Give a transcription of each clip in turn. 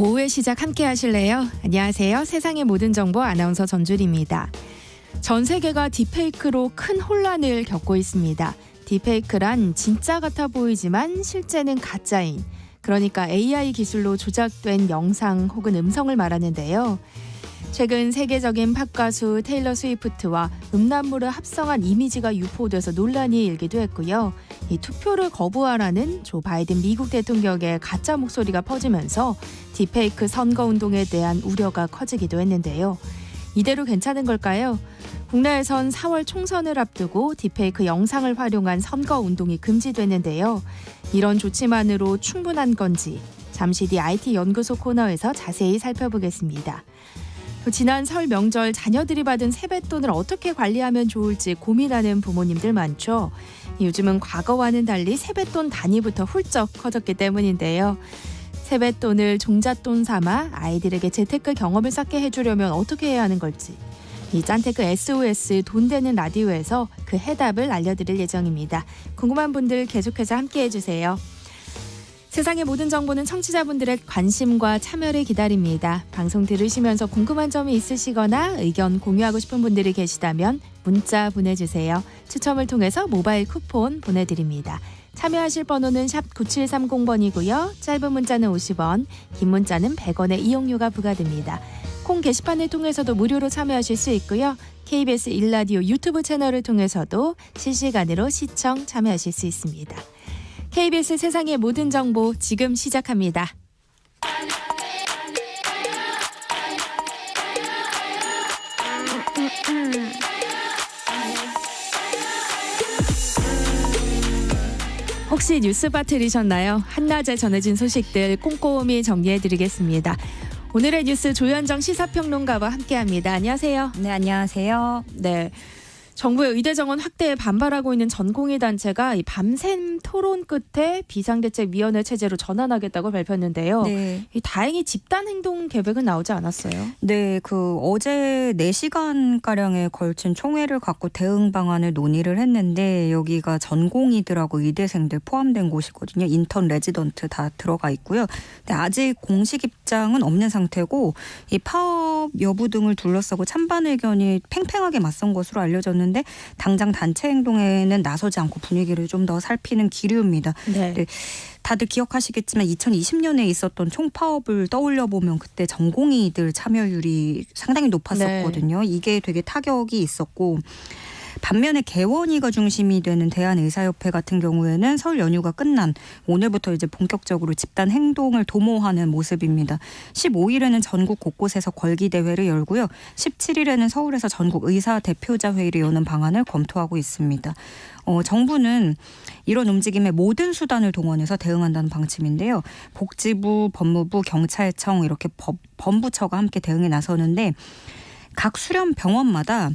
오후의 시작 함께 하실래요? 안녕하세요. 세상의 모든 정보 아나운서 전주리입니다. 전 세계가 딥페이크로 큰 혼란을 겪고 있습니다. 딥페이크란 진짜 같아 보이지만 실제는 가짜인, 그러니까 AI 기술로 조작된 영상 혹은 음성을 말하는데요. 최근 세계적인 팝 가수 테일러 스위프트와 음란물을 합성한 이미지가 유포돼서 논란이 일기도 했고요. 이 투표를 거부하라는 조 바이든 미국 대통령의 가짜 목소리가 퍼지면서 딥페이크 선거운동에 대한 우려가 커지기도 했는데요. 이대로 괜찮은 걸까요? 국내에선 4월 총선을 앞두고 딥페이크 영상을 활용한 선거운동이 금지됐는데요. 이런 조치만으로 충분한 건지 잠시 뒤 IT 연구소 코너에서 자세히 살펴보겠습니다. 지난 설 명절 자녀들이 받은 세뱃돈을 어떻게 관리하면 좋을지 고민하는 부모님들 많죠. 요즘은 과거와는 달리 세뱃돈 단위부터 훌쩍 커졌기 때문인데요. 세뱃돈을 종잣돈 삼아 아이들에게 재테크 경험을 쌓게 해주려면 어떻게 해야 하는 걸지, 이 짠테크 SOS 돈 되는 라디오에서 그 해답을 알려드릴 예정입니다. 궁금한 분들 계속해서 함께 해주세요. 세상의 모든 정보는 청취자분들의 관심과 참여를 기다립니다. 방송 들으시면서 궁금한 점이 있으시거나 의견 공유하고 싶은 분들이 계시다면 문자 보내주세요. 추첨을 통해서 모바일 쿠폰 보내드립니다. 참여하실 번호는 샵 9730번이고요. 짧은 문자는 50원, 긴 문자는 100원의 이용료가 부과됩니다. 콩 게시판을 통해서도 무료로 참여하실 수 있고요. KBS 1라디오 유튜브 채널을 통해서도 실시간으로 시청 참여하실 수 있습니다. KBS 세상의 모든 정보 지금 시작합니다. 혹시 뉴스바 들으셨나요? 한낮에 전해진 소식들 꼼꼼히 정리해드리겠습니다. 오늘의 뉴스 조현정 시사평론가와 함께합니다. 안녕하세요. 네, 안녕하세요. 네. 정부의 의대 정원 확대에 반발하고 있는 전공의 단체가 이 밤샘 토론 끝에 비상대책위원회 체제로 전환하겠다고 발표했는데요. 네. 다행히 집단 행동 계획은 나오지 않았어요. 네, 어제 4시간가량에 걸친 총회를 갖고 대응 방안을 논의를 했는데, 여기가 전공의들하고 의대생들 포함된 곳이거든요. 인턴, 레지던트 다 들어가 있고요. 근데 아직 공식 입장은 없는 상태고, 이 파업 여부 등을 둘러싸고 찬반 의견이 팽팽하게 맞선 것으로 알려졌는데, 당장 단체 행동에는 나서지 않고 분위기를 좀 더 살피는 기류입니다. 네. 네. 다들 기억하시겠지만 2020년에 있었던 총파업을 떠올려 보면 그때 전공의들 참여율이 상당히 높았었거든요. 네. 이게 되게 타격이 있었고, 반면에 개원위가 중심이 되는 대한의사협회 같은 경우에는 설 연휴가 끝난 오늘부터 이제 본격적으로 집단 행동을 도모하는 모습입니다. 15일에는 전국 곳곳에서 걸기대회를 열고요. 17일에는 서울에서 전국 의사 대표자 회의를 여는 방안을 검토하고 있습니다. 정부는 이런 움직임에 모든 수단을 동원해서 대응한다는 방침인데요. 복지부, 법무부, 경찰청 이렇게 범부처가 함께 대응에 나서는데, 각 수련 병원마다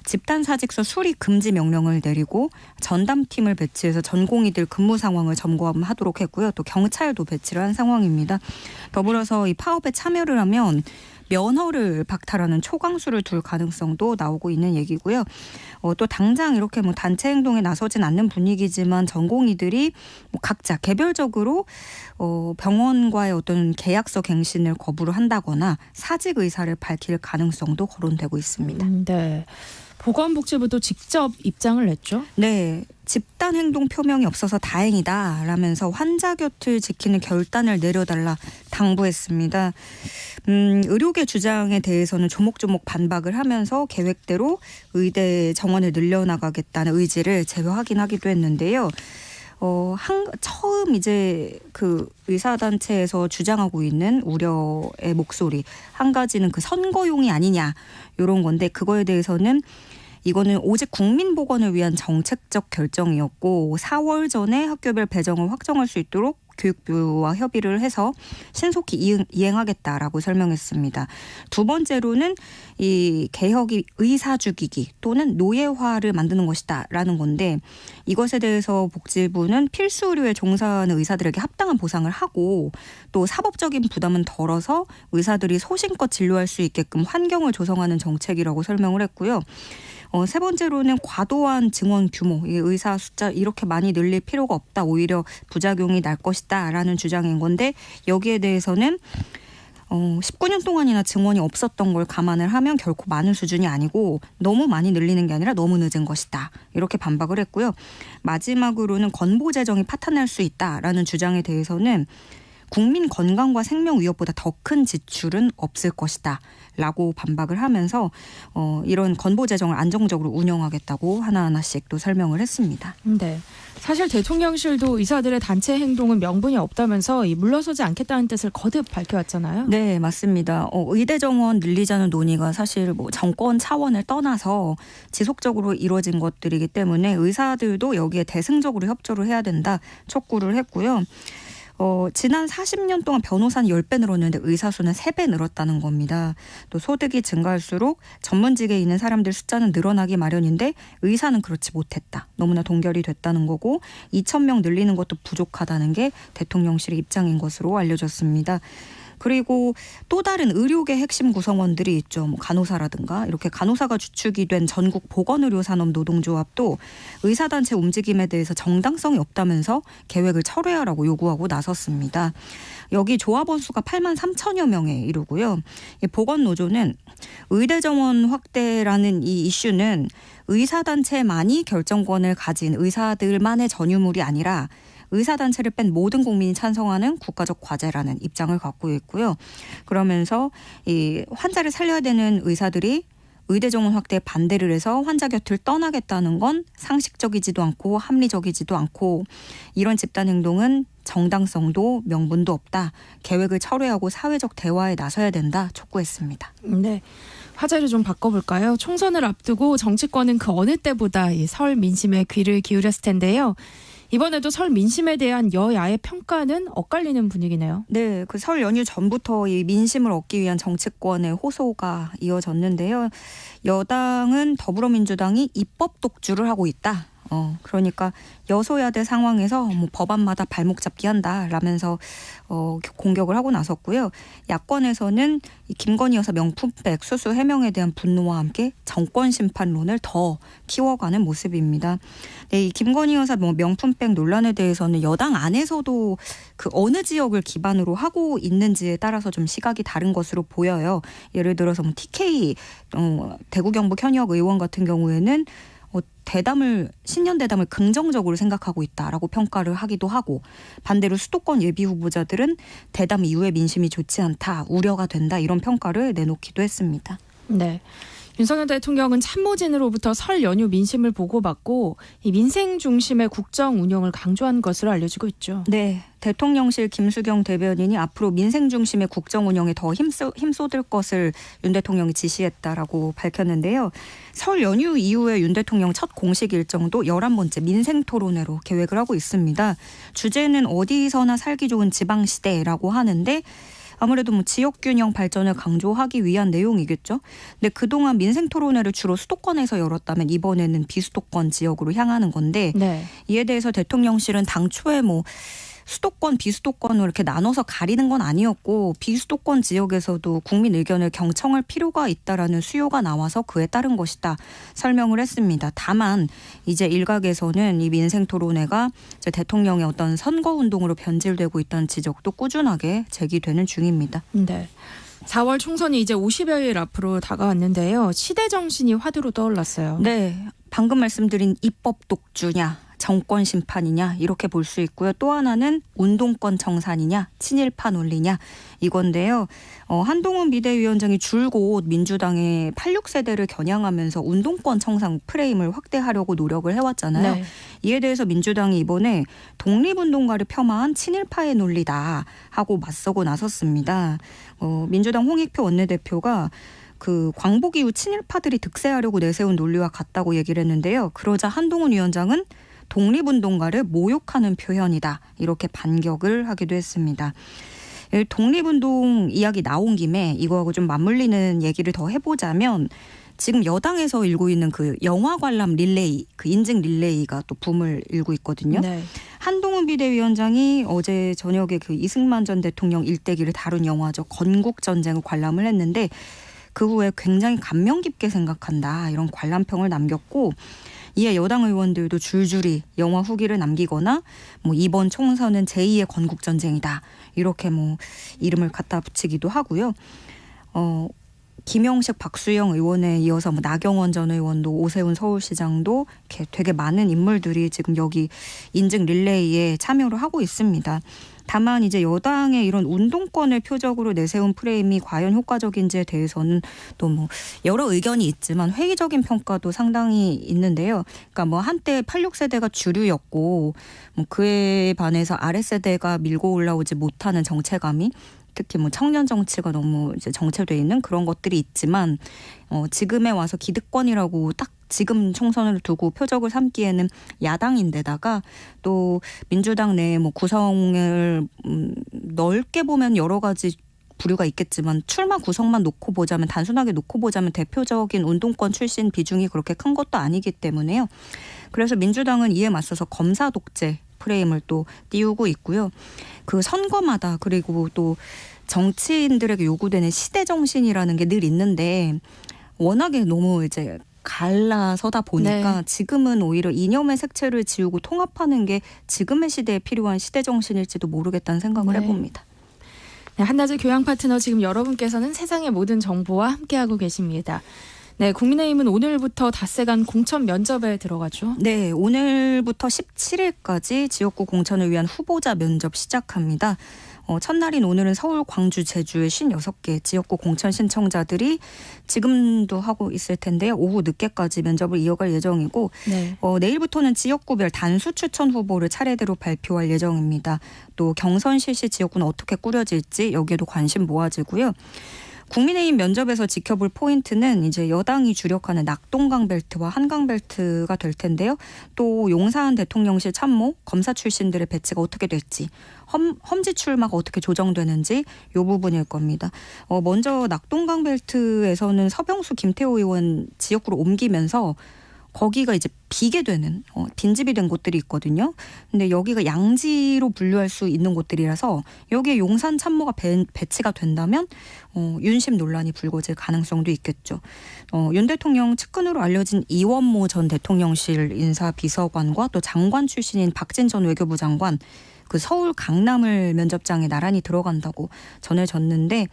집단 사직서 수리 금지 명령을 내리고 전담팀을 배치해서 전공의들 근무 상황을 점검하도록 했고요. 또 경찰도 배치를 한 상황입니다. 더불어서 이 파업에 참여를 하면 면허를 박탈하는 초강수를 둘 가능성도 나오고 있는 얘기고요. 또 당장 이렇게 단체 행동에 나서진 않는 분위기지만 전공의들이 각자 개별적으로 병원과의 어떤 계약서 갱신을 거부를 한다거나 사직 의사를 밝힐 가능성도 거론되고 있습니다. 네. 보건복지부도 직접 입장을 냈죠? 네. 집단 행동 표명이 없어서 다행이다 라면서 환자 곁을 지키는 결단을 내려달라 당부했습니다. 의료계 주장에 대해서는 조목조목 반박을 하면서 계획대로 의대 정원을 늘려나가겠다는 의지를 재확인하기도 했는데요. 처음 이제 의사단체에서 주장하고 있는 우려의 목소리, 한 가지는 선거용이 아니냐 이런 건데, 그거에 대해서는 이거는 오직 국민보건을 위한 정책적 결정이었고 4월 전에 학교별 배정을 확정할 수 있도록 교육부와 협의를 해서 신속히 이행하겠다라고 설명했습니다. 두 번째로는 이 개혁이 의사 죽이기 또는 노예화를 만드는 것이다라는 건데, 이것에 대해서 복지부는 필수 의료에 종사하는 의사들에게 합당한 보상을 하고 또 사법적인 부담은 덜어서 의사들이 소신껏 진료할 수 있게끔 환경을 조성하는 정책이라고 설명을 했고요. 세 번째로는 과도한 증원 규모, 의사 숫자 이렇게 많이 늘릴 필요가 없다. 오히려 부작용이 날 것이다라는 주장인 건데, 여기에 대해서는 19년 동안이나 증언이 없었던 걸 감안을 하면 결코 많은 수준이 아니고 너무 많이 늘리는 게 아니라 너무 늦은 것이다. 이렇게 반박을 했고요. 마지막으로는 건보 재정이 파탄날 수 있다라는 주장에 대해서는 국민 건강과 생명 위협보다 더 큰 지출은 없을 것이다 라고 반박을 하면서 이런 건보 재정을 안정적으로 운영하겠다고 하나하나씩 또 설명을 했습니다. 네. 사실 대통령실도 의사들의 단체 행동은 명분이 없다면서 물러서지 않겠다는 뜻을 거듭 밝혀왔잖아요. 네, 맞습니다. 의대 정원 늘리자는 논의가 사실 뭐 정권 차원을 떠나서 지속적으로 이루어진 것들이기 때문에 의사들도 여기에 대승적으로 협조를 해야 된다 촉구를 했고요. 지난 40년 동안 변호사는 10배 늘었는데 의사 수는 3배 늘었다는 겁니다. 또 소득이 증가할수록 전문직에 있는 사람들 숫자는 늘어나기 마련인데 의사는 그렇지 못했다. 너무나 동결이 됐다는 거고 2,000명 늘리는 것도 부족하다는 게 대통령실의 입장인 것으로 알려졌습니다. 그리고 또 다른 의료계 핵심 구성원들이 있죠. 뭐 간호사라든가 이렇게 간호사가 주축이 된 전국 보건의료산업 노동조합도 의사단체 움직임에 대해서 정당성이 없다면서 계획을 철회하라고 요구하고 나섰습니다. 여기 조합원 수가 8만 3천여 명에 이르고요. 보건노조는 의대 정원 확대라는 이 이슈는 의사단체만이 결정권을 가진 의사들만의 전유물이 아니라 의사단체를 뺀 모든 국민이 찬성하는 국가적 과제라는 입장을 갖고 있고요. 그러면서 이 환자를 살려야 되는 의사들이 의대 정원 확대에 반대를 해서 환자 곁을 떠나겠다는 건 상식적이지도 않고 합리적이지도 않고 이런 집단 행동은 정당성도 명분도 없다. 계획을 철회하고 사회적 대화에 나서야 된다 촉구했습니다. 네. 화제를 좀 바꿔볼까요? 총선을 앞두고 정치권은 그 어느 때보다 이 설 민심에 귀를 기울였을 텐데요. 이번에도 설 민심에 대한 여야의 평가는 엇갈리는 분위기네요. 네, 그 설 연휴 전부터 이 민심을 얻기 위한 정치권의 호소가 이어졌는데요. 여당은 더불어민주당이 입법 독주를 하고 있다. 그러니까 여소야대 상황에서 뭐 법안마다 발목 잡기 한다라면서 공격을 하고 나섰고요. 야권에서는 이 김건희 여사 명품백 수수 해명에 대한 분노와 함께 정권 심판론을 더 키워가는 모습입니다. 네, 이 김건희 여사 명품백 논란에 대해서는 여당 안에서도 그 어느 지역을 기반으로 하고 있는지에 따라서 좀 시각이 다른 것으로 보여요. 예를 들어서 뭐 TK 대구 경북 현역 의원 같은 경우에는 신년 대담을 긍정적으로 생각하고 있다라고 평가를 하기도 하고 반대로 수도권 예비 후보자들은 대담 이후의 민심이 좋지 않다, 우려가 된다 이런 평가를 내놓기도 했습니다. 네. 윤석열 대통령은 참모진으로부터 설 연휴 민심을 보고받고 이 민생 중심의 국정 운영을 강조한 것으로 알려지고 있죠. 네. 대통령실 김수경 대변인이 앞으로 민생 중심의 국정 운영에 더 힘쏟을 것을 윤 대통령이 지시했다라고 밝혔는데요. 설 연휴 이후에 윤 대통령 첫 공식 일정도 11번째 민생 토론회로 계획을 하고 있습니다. 주제는 어디서나 살기 좋은 지방시대라고 하는데 아무래도 뭐 지역균형 발전을 강조하기 위한 내용이겠죠. 근데 그동안 민생 토론회를 주로 수도권에서 열었다면 이번에는 비수도권 지역으로 향하는 건데 네. 이에 대해서 대통령실은 당초에 뭐 수도권, 비수도권으로 이렇게 나눠서 가리는 건 아니었고 비수도권 지역에서도 국민 의견을 경청할 필요가 있다라는 수요가 나와서 그에 따른 것이다 설명을 했습니다. 다만 이제 일각에서는 이 민생 토론회가 이제 대통령의 어떤 선거운동으로 변질되고 있다는 지적도 꾸준하게 제기되는 중입니다. 네. 4월 총선이 이제 50여일 앞으로 다가왔는데요. 시대 정신이 화두로 떠올랐어요. 네. 방금 말씀드린 입법 독주냐. 정권 심판이냐 이렇게 볼 수 있고요. 또 하나는 운동권 청산이냐 친일파 논리냐 이건데요. 한동훈 비대위원장이 줄곧 민주당의 86세대를 겨냥하면서 운동권 청산 프레임을 확대하려고 노력을 해왔잖아요. 네. 이에 대해서 민주당이 이번에 독립운동가를 폄하한 친일파의 논리다 하고 맞서고 나섰습니다. 민주당 홍익표 원내대표가 그 광복 이후 친일파들이 득세하려고 내세운 논리와 같다고 얘기를 했는데요. 그러자 한동훈 위원장은 독립운동가를 모욕하는 표현이다. 이렇게 반격을 하기도 했습니다. 독립운동 이야기 나온 김에 이거하고 좀 맞물리는 얘기를 더 해보자면 지금 여당에서 일고 있는 그 영화 관람 릴레이, 그 인증 릴레이가 또 붐을 일고 있거든요. 네. 한동훈 비대위원장이 어제 저녁에 그 이승만 전 대통령 일대기를 다룬 영화죠. 건국전쟁을 관람을 했는데 그 후에 굉장히 감명 깊게 생각한다. 이런 관람평을 남겼고 이에 여당 의원들도 줄줄이 영화 후기를 남기거나 뭐 이번 총선은 제2의 건국전쟁이다 이렇게 뭐 이름을 갖다 붙이기도 하고요. 김영식, 박수영 의원에 이어서 뭐 나경원 전 의원도 오세훈 서울시장도 이렇게 되게 많은 인물들이 지금 여기 인증 릴레이에 참여를 하고 있습니다. 다만 이제 여당의 이런 운동권을 표적으로 내세운 프레임이 과연 효과적인지에 대해서는 또 뭐 여러 의견이 있지만 회의적인 평가도 상당히 있는데요. 그러니까 뭐 한때 86세대가 주류였고 뭐 그에 반해서 아랫세대가 밀고 올라오지 못하는 정체감이 특히 뭐 청년 정치가 너무 이제 정체돼 있는 그런 것들이 있지만 지금에 와서 기득권이라고 딱 지금 총선을 두고 표적을 삼기에는 야당인데다가 또 민주당 내에 뭐 구성을 넓게 보면 여러 가지 부류가 있겠지만 출마 구성만 놓고 보자면 단순하게 놓고 보자면 대표적인 운동권 출신 비중이 그렇게 큰 것도 아니기 때문에요. 그래서 민주당은 이에 맞서서 검사 독재 프레임을 또 띄우고 있고요. 그 선거마다 그리고 또 정치인들에게 요구되는 시대 정신이라는 게 늘 있는데 워낙에 너무 이제 갈라서다 보니까 네. 지금은 오히려 이념의 색채를 지우고 통합하는 게 지금의 시대에 필요한 시대 정신일지도 모르겠다는 생각을 네. 해봅니다. 네, 한낮의 교양 파트너 지금 여러분께서는 세상의 모든 정보와 함께하고 계십니다. 네, 국민의힘은 오늘부터 닷새간 공천 면접에 들어가죠. 네, 오늘부터 17일까지 지역구 공천을 위한 후보자 면접 시작합니다. 첫날인 오늘은 서울, 광주, 제주의 56개 지역구 공천 신청자들이 지금도 하고 있을 텐데요. 오후 늦게까지 면접을 이어갈 예정이고 네. 내일부터는 지역구별 단수 추천 후보를 차례대로 발표할 예정입니다. 또 경선 실시 지역구는 어떻게 꾸려질지 여기에도 관심 모아지고요. 국민의힘 면접에서 지켜볼 포인트는 이제 여당이 주력하는 낙동강 벨트와 한강 벨트가 될 텐데요. 또 용산 대통령실 참모, 검사 출신들의 배치가 어떻게 될지, 험지 출마가 어떻게 조정되는지 이 부분일 겁니다. 먼저 낙동강 벨트에서는 서병수, 김태호 의원 지역구로 옮기면서 거기가 이제 비게 되는 빈집이 된 곳들이 있거든요. 근데 여기가 양지로 분류할 수 있는 곳들이라서 여기에 용산 참모가 배치가 된다면 윤심 논란이 불거질 가능성도 있겠죠. 윤 대통령 측근으로 알려진 이원모 전 대통령실 인사비서관과 또 장관 출신인 박진 전 외교부 장관 그 서울 강남을 면접장에 나란히 들어간다고 전해졌는데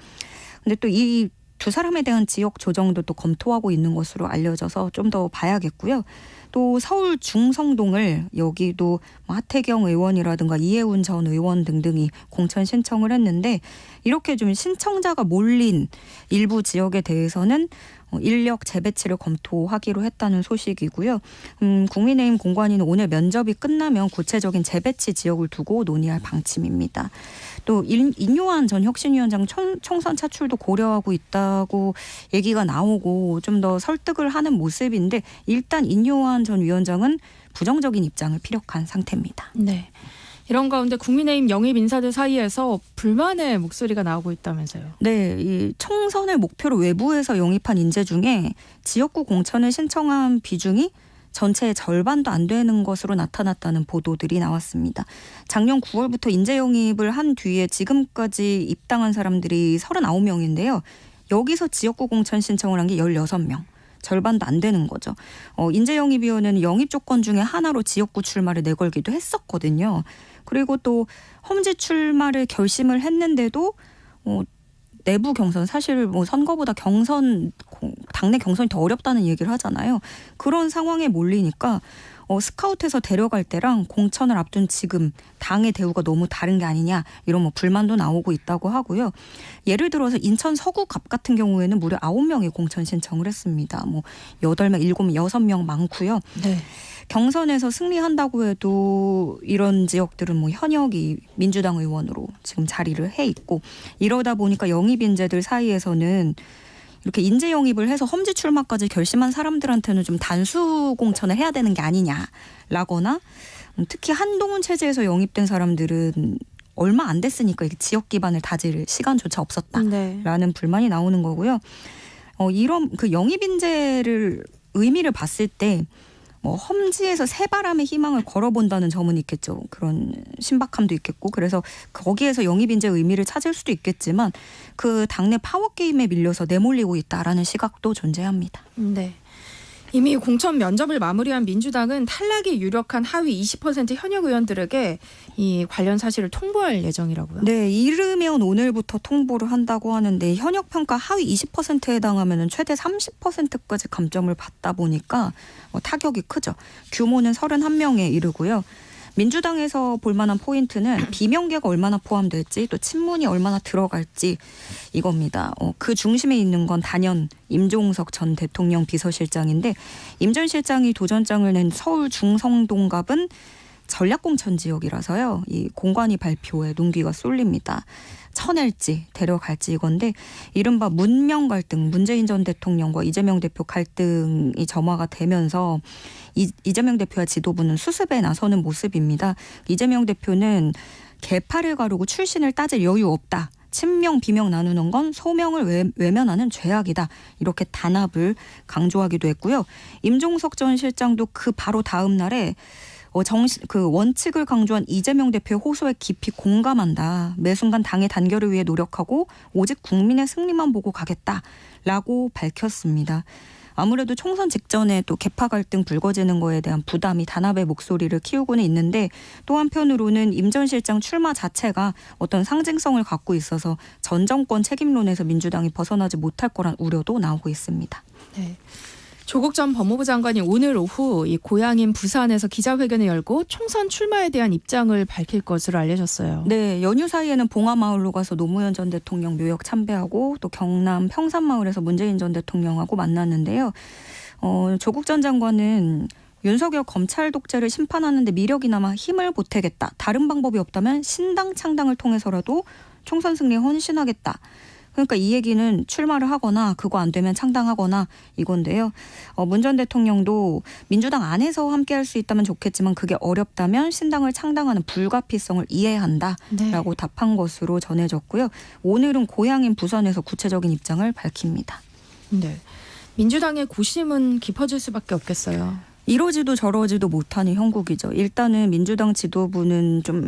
근데 또 이 두 사람에 대한 지역 조정도 또 검토하고 있는 것으로 알려져서 좀 더 봐야겠고요. 또 서울 중성동을 여기도 하태경 의원이라든가 이해운 전 의원 등등이 공천 신청을 했는데 이렇게 좀 신청자가 몰린 일부 지역에 대해서는 인력 재배치를 검토하기로 했다는 소식이고요. 국민의힘 공관위는 오늘 면접이 끝나면 구체적인 재배치 지역을 두고 논의할 방침입니다. 또 인요한 전 혁신위원장 총선 차출도 고려하고 있다고 얘기가 나오고 좀 더 설득을 하는 모습인데 일단 인요한 전 위원장은 부정적인 입장을 피력한 상태입니다. 네. 이런 가운데 국민의힘 영입 인사들 사이에서 불만의 목소리가 나오고 있다면서요. 네, 이 총선을 목표로 외부에서 영입한 인재 중에 지역구 공천을 신청한 비중이 전체의 절반도 안 되는 것으로 나타났다는 보도들이 나왔습니다. 작년 9월부터 인재 영입을 한 뒤에 지금까지 입당한 사람들이 39명인데요. 여기서 지역구 공천 신청을 한 게 16명. 절반도 안 되는 거죠. 인재영입위원회는 영입 조건 중에 하나로 지역구 출마를 내걸기도 했었거든요. 그리고 또 험지 출마를 결심을 했는데도 내부 경선 사실 뭐 선거보다 당내 경선이 더 어렵다는 얘기를 하잖아요. 그런 상황에 몰리니까 스카우트에서 데려갈 때랑 공천을 앞둔 지금 당의 대우가 너무 다른 게 아니냐 이런 뭐 불만도 나오고 있다고 하고요. 예를 들어서 인천 서구갑 같은 경우에는 무려 9명이 공천 신청을 했습니다. 뭐 8명, 7명, 6명 많고요. 네. 경선에서 승리한다고 해도 이런 지역들은 뭐 현역이 민주당 의원으로 지금 자리를 해 있고 이러다 보니까 영입 인재들 사이에서는 이렇게 인재 영입을 해서 험지 출마까지 결심한 사람들한테는 좀 단수 공천을 해야 되는 게 아니냐라거나 특히 한동훈 체제에서 영입된 사람들은 얼마 안 됐으니까 지역 기반을 다질 시간조차 없었다라는 불만이 나오는 거고요. 이런 그 영입 인재를 의미를 봤을 때 험지에서 새바람의 희망을 걸어본다는 점은 있겠죠. 그런 신박함도 있겠고 그래서 거기에서 영입 인재 의미를 찾을 수도 있겠지만 그 당내 파워게임에 밀려서 내몰리고 있다라는 시각도 존재합니다. 네. 이미 공천 면접을 마무리한 민주당은 탈락이 유력한 하위 20% 현역 의원들에게 이 관련 사실을 통보할 예정이라고요. 네, 이르면 오늘부터 통보를 한다고 하는데 현역 평가 하위 20%에 해당하면 최대 30%까지 감점을 받다 보니까 타격이 크죠. 규모는 31명에 이르고요. 민주당에서 볼 만한 포인트는 비명계가 얼마나 포함될지 또 친문이 얼마나 들어갈지 이겁니다. 그 중심에 있는 건 단연 임종석 전 대통령 비서실장인데 임 전 실장이 도전장을 낸 서울 중성동갑은 전략공천 지역이라서요. 이 공관위 발표에 눈귀가 쏠립니다. 쳐낼지 데려갈지 이건데 이른바 문명 갈등, 문재인 전 대통령과 이재명 대표 갈등이 점화가 되면서 이재명 대표와 지도부는 수습에 나서는 모습입니다. 이재명 대표는 계파를 가르고 출신을 따질 여유 없다. 친명 비명 나누는 건 소명을 외면하는 죄악이다. 이렇게 단합을 강조하기도 했고요. 임종석 전 실장도 그 바로 다음 날에 그 원칙을 강조한 이재명 대표의 호소에 깊이 공감한다. 매 순간 당의 단결을 위해 노력하고 오직 국민의 승리만 보고 가겠다라고 밝혔습니다. 아무래도 총선 직전에 또 계파 갈등 불거지는 거에 대한 부담이 단합의 목소리를 키우고는 있는데 또 한편으로는 임 전 실장 출마 자체가 어떤 상징성을 갖고 있어서 전 정권 책임론에서 민주당이 벗어나지 못할 거란 우려도 나오고 있습니다. 네. 조국 전 법무부 장관이 오늘 오후 이 고향인 부산에서 기자회견을 열고 총선 출마에 대한 입장을 밝힐 것으로 알려졌어요. 네, 연휴 사이에는 봉화마을로 가서 노무현 전 대통령 묘역 참배하고 또 경남 평산마을에서 문재인 전 대통령하고 만났는데요. 조국 전 장관은 윤석열 검찰 독재를 심판하는데 미력이 남아 힘을 보태겠다. 다른 방법이 없다면 신당 창당을 통해서라도 총선 승리에 헌신하겠다. 그러니까 이 얘기는 출마를 하거나 그거 안 되면 창당하거나 이건데요. 문 전 대통령도 민주당 안에서 함께할 수 있다면 좋겠지만 그게 어렵다면 신당을 창당하는 불가피성을 이해한다라고 답한 것으로 전해졌고요. 오늘은 고향인 부산에서 구체적인 입장을 밝힙니다. 네, 민주당의 고심은 깊어질 수밖에 없겠어요. 이러지도 저러지도 못하는 형국이죠. 일단은 민주당 지도부는 좀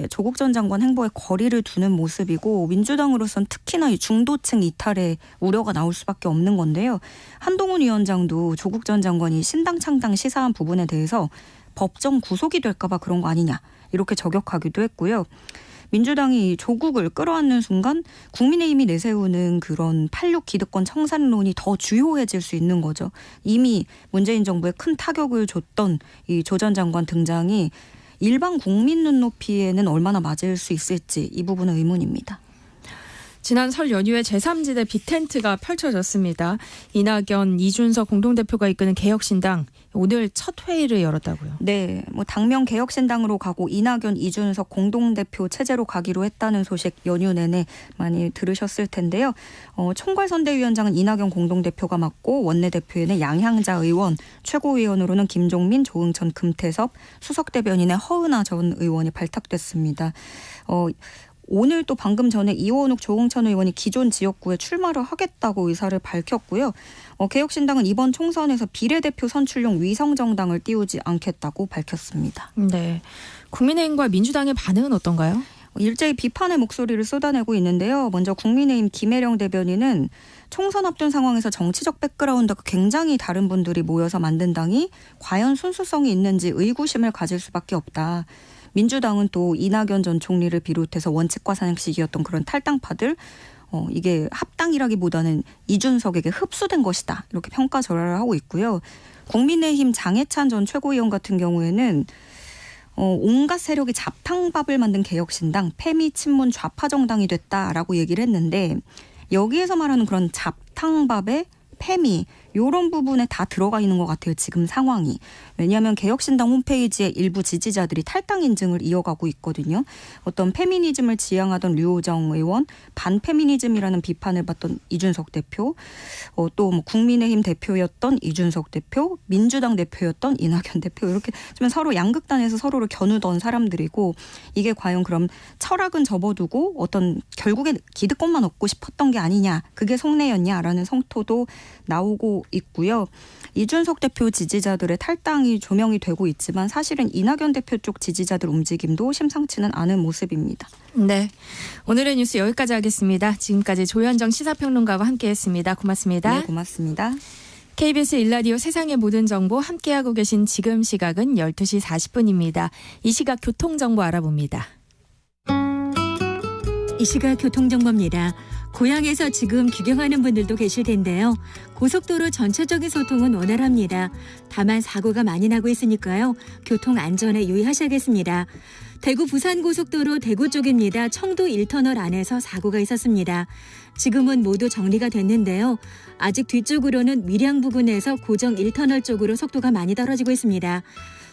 조국 전 장관 행보에 거리를 두는 모습이고 민주당으로선 특히나 이 중도층 이탈에 우려가 나올 수밖에 없는 건데요. 한동훈 위원장도 조국 전 장관이 신당 창당 시사한 부분에 대해서 법정 구속이 될까 봐 그런 거 아니냐 이렇게 저격하기도 했고요. 민주당이 조국을 끌어안는 순간 국민의힘이 내세우는 그런 86 기득권 청산론이 더 주요해질 수 있는 거죠. 이미 문재인 정부에 큰 타격을 줬던 이 조 전 장관 등장이 일반 국민 눈높이에는 얼마나 맞을 수 있을지 이 부분은 의문입니다. 지난 설 연휴에 제3지대 빅텐트가 펼쳐졌습니다. 이낙연, 이준석 공동대표가 이끄는 개혁신당 오늘 첫 회의를 열었다고요. 네, 당명 개혁신당으로 가고 이낙연, 이준석 공동대표 체제로 가기로 했다는 소식 연휴 내내 많이 들으셨을 텐데요. 총괄선대위원장은 이낙연 공동대표가 맡고 원내대표에는 양향자 의원, 최고위원으로는 김종민, 조응천, 금태섭, 수석대변인의 허은하 전 의원이 발탁됐습니다. 오늘 또 방금 전에 이원욱 조응천 의원이 기존 지역구에 출마를 하겠다고 의사를 밝혔고요. 개혁신당은 이번 총선에서 비례대표 선출용 위성정당을 띄우지 않겠다고 밝혔습니다. 네, 국민의힘과 민주당의 반응은 어떤가요? 일제히 비판의 목소리를 쏟아내고 있는데요. 먼저 국민의힘 김혜령 대변인은 총선 앞둔 상황에서 정치적 백그라운드가 굉장히 다른 분들이 모여서 만든 당이 과연 순수성이 있는지 의구심을 가질 수밖에 없다. 민주당은 또 이낙연 전 총리를 비롯해서 원칙과 상식이었던 그런 탈당파들 이게 합당이라기보다는 이준석에게 흡수된 것이다. 이렇게 평가절하를 하고 있고요. 국민의힘 장해찬 전 최고위원 같은 경우에는 온갖 세력이 잡탕밥을 만든 개혁신당, 패미 친문 좌파 정당이 됐다라고 얘기를 했는데 여기에서 말하는 그런 잡탕밥의 패미 이런 부분에 다 들어가 있는 것 같아요. 지금 상황이. 왜냐하면 개혁신당 홈페이지에 일부 지지자들이 탈당 인증을 이어가고 있거든요. 어떤 페미니즘을 지향하던 류호정 의원, 반페미니즘이라는 비판을 받던 이준석 대표, 또 국민의힘 대표였던 이준석 대표, 민주당 대표였던 이낙연 대표 이렇게 좀 서로 양극단에서 서로를 겨누던 사람들이고 이게 과연 그럼 철학은 접어두고 어떤 결국에 기득권만 얻고 싶었던 게 아니냐 그게 속내였냐라는 성토도 나오고 있고요. 이준석 대표 지지자들의 탈당이 조명이 되고 있지만 사실은 이낙연 대표 쪽 지지자들 움직임도 심상치는 않은 모습입니다. 네, 오늘의 뉴스 여기까지 하겠습니다. 지금까지 조현정 시사평론가와 함께했습니다. 고맙습니다. 네, 고맙습니다. KBS 1라디오 세상의 모든 정보 함께하고 계신 지금 시각은 12시 40분입니다. 이 시각 교통정보 알아봅니다. 이 시각 교통정보입니다. 고향에서 지금 귀경하는 분들도 계실 텐데요. 고속도로 전체적인 소통은 원활합니다. 다만 사고가 많이 나고 있으니까요. 교통 안전에 유의하셔야겠습니다. 대구 부산고속도로 대구 쪽입니다. 청도 1터널 안에서 사고가 있었습니다. 지금은 모두 정리가 됐는데요. 아직 뒤쪽으로는 밀양 부근에서 고정 1터널 쪽으로 속도가 많이 떨어지고 있습니다.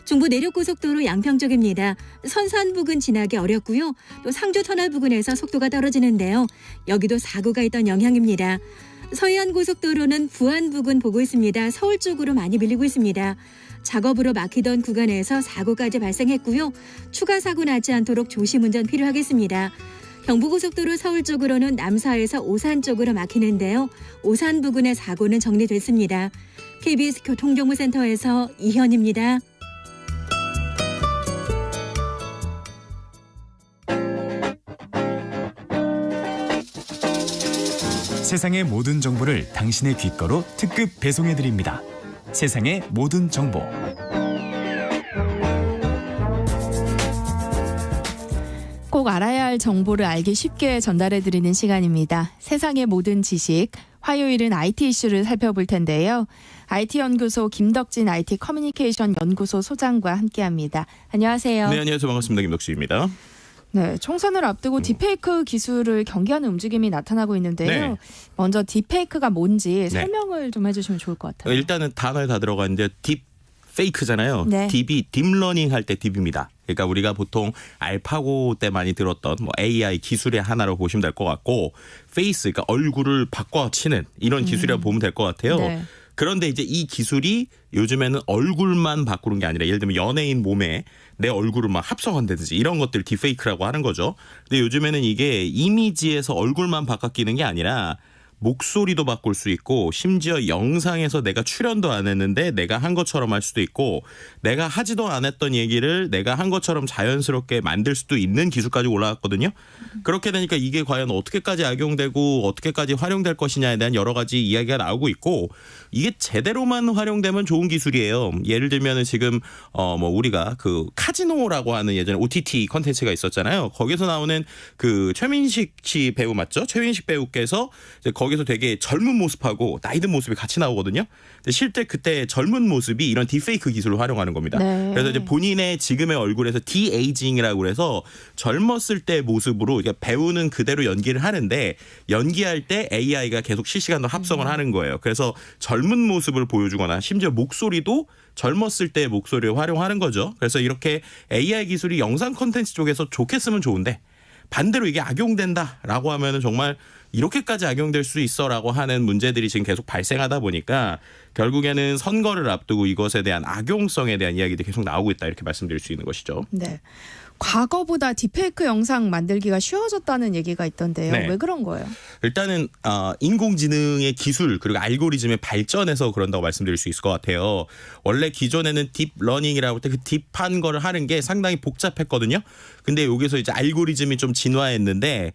중부 내륙고속도로 양평 쪽입니다. 선산 부근 지나기 어렵고요. 또 상주 터널 부근에서 속도가 떨어지는데요. 여기도 사고가 있던 영향입니다. 서해안고속도로는 부안 부근 보고 있습니다. 서울 쪽으로 많이 밀리고 있습니다. 작업으로 막히던 구간에서 사고까지 발생했고요. 추가 사고 나지 않도록 조심 운전 필요하겠습니다. 경부고속도로 서울 쪽으로는 남사에서 오산 쪽으로 막히는데요. 오산 부근의 사고는 정리됐습니다. KBS 교통정보센터에서 이현입니다. 세상의 모든 정보를 당신의 귓거로 특급 배송해드립니다. 세상의 모든 정보. 꼭 알아야 할 정보를 알기 쉽게 전달해드리는 시간입니다. 세상의 모든 지식. 화요일은 IT 이슈를 살펴볼 텐데요. IT연구소 김덕진 IT 커뮤니케이션 연구소 소장과 함께합니다. 안녕하세요. 네, 안녕하세요. 반갑습니다. 김덕진입니다. 네, 총선을 앞두고 딥페이크 기술을 경계하는 움직임이 나타나고 있는데요. 네. 먼저 딥페이크가 뭔지 설명을 좀 해주시면 좋을 것 같아요. 일단은 단어에 다 들어가 있는데 딥페이크잖아요. 네. 딥이 딥러닝 할 때 딥입니다. 그러니까 우리가 보통 알파고 때 많이 들었던 뭐 AI 기술의 하나로 보시면 될 것 같고 페이스, 그러니까 얼굴을 바꿔치는 이런 기술이라고 보면 될 것 같아요. 네. 그런데 이제 이 기술이 요즘에는 얼굴만 바꾸는 게 아니라 예를 들면 연예인 몸에 내 얼굴을 막 합성한다든지 이런 것들 딥페이크라고 하는 거죠. 근데 요즘에는 이게 이미지에서 얼굴만 바뀌는 게 아니라 목소리도 바꿀 수 있고 심지어 영상에서 내가 출연도 안 했는데 내가 한 것처럼 할 수도 있고 내가 하지도 않았던 얘기를 내가 한 것처럼 자연스럽게 만들 수도 있는 기술까지 올라갔거든요. 그렇게 되니까 이게 과연 어떻게까지 악용되고 어떻게까지 활용될 것이냐에 대한 여러 가지 이야기가 나오고 있고 이게 제대로만 활용되면 좋은 기술이에요. 예를 들면은 지금 뭐 우리가 그 카지노라고 하는 예전에 OTT 컨텐츠가 있었잖아요. 거기서 나오는 그 최민식 씨 배우 맞죠? 최민식 배우께서 이제 거기서 되게 젊은 모습하고 나이 든 모습이 같이 나오거든요. 근데 실제 그때 젊은 모습이 이런 딥페이크 기술을 활용하는 겁니다. 네. 그래서 이제 본인의 지금의 얼굴에서 디에이징이라고 해서 젊었을 때 모습으로 배우는 그대로 연기를 하는데 연기할 때 AI가 계속 실시간으로 합성을 하는 거예요. 그래서 젊은 모습을 보여주거나 심지어 목소리도 젊었을 때의 목소리를 활용하는 거죠. 그래서 이렇게 AI 기술이 영상 콘텐츠 쪽에서 좋게 쓰면 좋은데 반대로 이게 악용된다라고 하면은 정말 이렇게까지 악용될 수 있어라고 하는 문제들이 지금 계속 발생하다 보니까 결국에는 선거를 앞두고 이것에 대한 악용성에 대한 이야기들이 계속 나오고 있다 이렇게 말씀드릴 수 있는 것이죠. 네. 과거보다 딥페이크 영상 만들기가 쉬워졌다는 얘기가 있던데요. 네. 왜 그런 거예요? 일단은 인공지능의 기술 그리고 알고리즘의 발전에서 그런다고 말씀드릴 수 있을 것 같아요. 원래 기존에는 딥러닝이라고 할 때 그 딥한 거를 하는 게 상당히 복잡했거든요. 근데 여기서 이제 알고리즘이 좀 진화했는데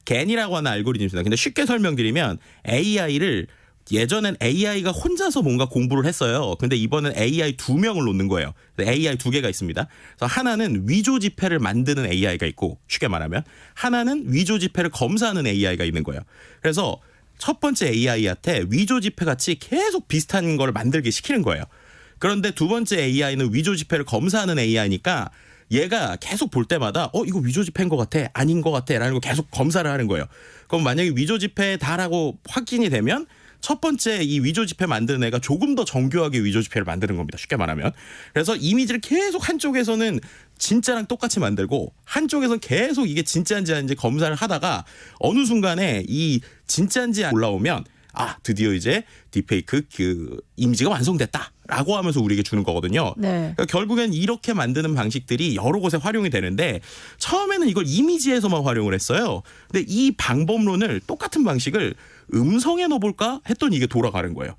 겐이라고 하는 알고리즘입니다. 근데 쉽게 설명드리면 AI를 예전엔 AI가 혼자서 뭔가 공부를 했어요. 근데 이번엔 AI 2명을 놓는 거예요. AI 2개가 있습니다. 그래서 하나는 위조 지폐를 만드는 AI가 있고 쉽게 말하면 하나는 위조 지폐를 검사하는 AI가 있는 거예요. 그래서 첫 번째 AI한테 위조 지폐 같이 계속 비슷한 걸 만들게 시키는 거예요. 그런데 두 번째 AI는 위조 지폐를 검사하는 AI니까 얘가 계속 볼 때마다 이거 위조 지폐인 것 같아 아닌 것 같아 라는 걸 계속 검사를 하는 거예요. 그럼 만약에 위조 지폐다라고 확인이 되면 첫 번째 이 위조 지폐 만드는 애가 조금 더 정교하게 위조 지폐를 만드는 겁니다. 쉽게 말하면. 그래서 이미지를 계속 한쪽에서는 진짜랑 똑같이 만들고 한쪽에서는 계속 이게 진짜인지 아닌지 검사를 하다가 어느 순간에 이 진짜인지 올라오면 드디어 이제 딥페이크 그 이미지가 완성됐다라고 하면서 우리에게 주는 거거든요. 네. 그러니까 결국엔 이렇게 만드는 방식들이 여러 곳에 활용이 되는데 처음에는 이걸 이미지에서만 활용을 했어요. 근데 이 방법론을 똑같은 방식을 음성에 넣어볼까 했더니 이게 돌아가는 거예요.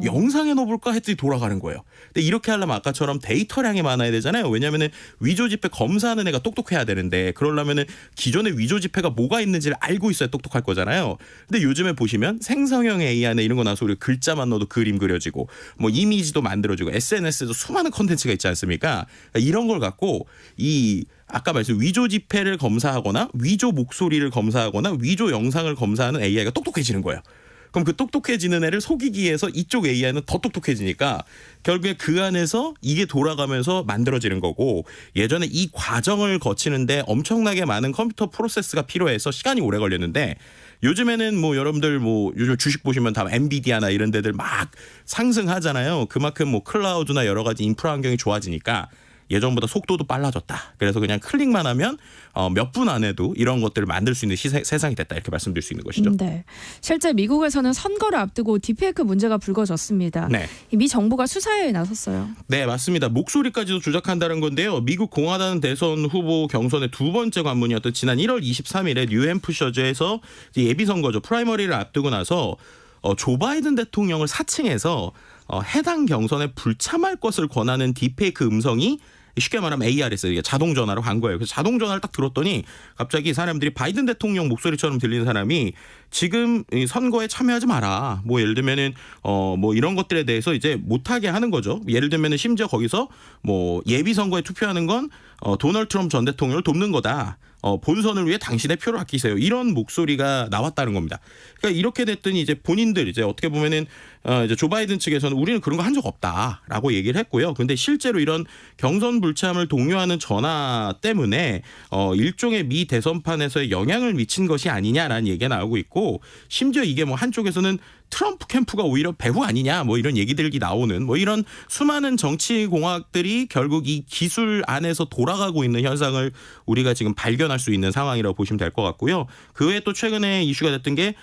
영상에 넣어볼까 했더니 돌아가는 거예요. 근데 이렇게 하려면 아까처럼 데이터량이 많아야 되잖아요. 왜냐하면은 위조 지폐 검사하는 애가 똑똑해야 되는데 그러려면은 기존의 위조 지폐가 뭐가 있는지를 알고 있어야 똑똑할 거잖아요. 근데 요즘에 보시면 생성형 AI 안에 이런 거 나와서 우리 글자만 넣어도 그림 그려지고 뭐 이미지도 만들어지고 SNS에도 수많은 컨텐츠가 있지 않습니까? 이런 걸 갖고 이 아까 말씀 위조 지폐를 검사하거나 위조 목소리를 검사하거나 위조 영상을 검사하는 AI가 똑똑해지는 거예요. 그럼 그 똑똑해지는 애를 속이기 위해서 이쪽 AI는 더 똑똑해지니까 결국에 그 안에서 이게 돌아가면서 만들어지는 거고 예전에 이 과정을 거치는데 엄청나게 많은 컴퓨터 프로세스가 필요해서 시간이 오래 걸렸는데 요즘에는 뭐 여러분들 뭐 요즘 주식 보시면 다 엔비디아나 이런 데들 막 상승하잖아요. 그만큼 뭐 클라우드나 여러 가지 인프라 환경이 좋아지니까 예전보다 속도도 빨라졌다. 그래서 그냥 클릭만 하면 몇 분 안에도 이런 것들을 만들 수 있는 세상이 됐다. 이렇게 말씀드릴 수 있는 것이죠. 네. 실제 미국에서는 선거를 앞두고 딥페이크 문제가 불거졌습니다. 네. 미 정부가 수사에 나섰어요. 네, 맞습니다. 목소리까지도 조작한다는 건데요. 미국 공화당 대선 후보 경선의 두 번째 관문이었던 지난 1월 23일에 뉴햄프셔주에서 예비 선거죠. 프라이머리를 앞두고 나서 조 바이든 대통령을 사칭해서 해당 경선에 불참할 것을 권하는 딥페이크 음성이 쉽게 말하면 ARS, 이게 자동 전화로 간 거예요. 그래서 자동 전화를 딱 들었더니 갑자기 사람들이 바이든 대통령 목소리처럼 들리는 사람이 지금 이 선거에 참여하지 마라. 뭐 예를 들면은 뭐 이런 것들에 대해서 이제 못하게 하는 거죠. 예를 들면은 심지어 거기서 뭐 예비 선거에 투표하는 건 도널드 트럼프 전 대통령을 돕는 거다. 본선을 위해 당신의 표를 아끼세요. 이런 목소리가 나왔다는 겁니다. 그러니까 이렇게 됐더니 이제 본인들 이제 어떻게 보면은 이제 조 바이든 측에서는 우리는 그런 거 한 적 없다라고 얘기를 했고요. 근데 실제로 이런 경선 불참을 독려하는 전화 때문에 일종의 미 대선판에서의 영향을 미친 것이 아니냐라는 얘기가 나오고 있고 심지어 이게 뭐 한쪽에서는 트럼프 캠프가 오히려 배후 아니냐 뭐 이런 얘기들이 나오는 뭐 이런 수많은 정치 공학들이 결국 이 기술 안에서 돌아가고 있는 현상을 우리가 지금 발견할 수 있는 상황이라고 보시면 될 것 같고요. 그 외에 또 최근에 이슈가 됐던 게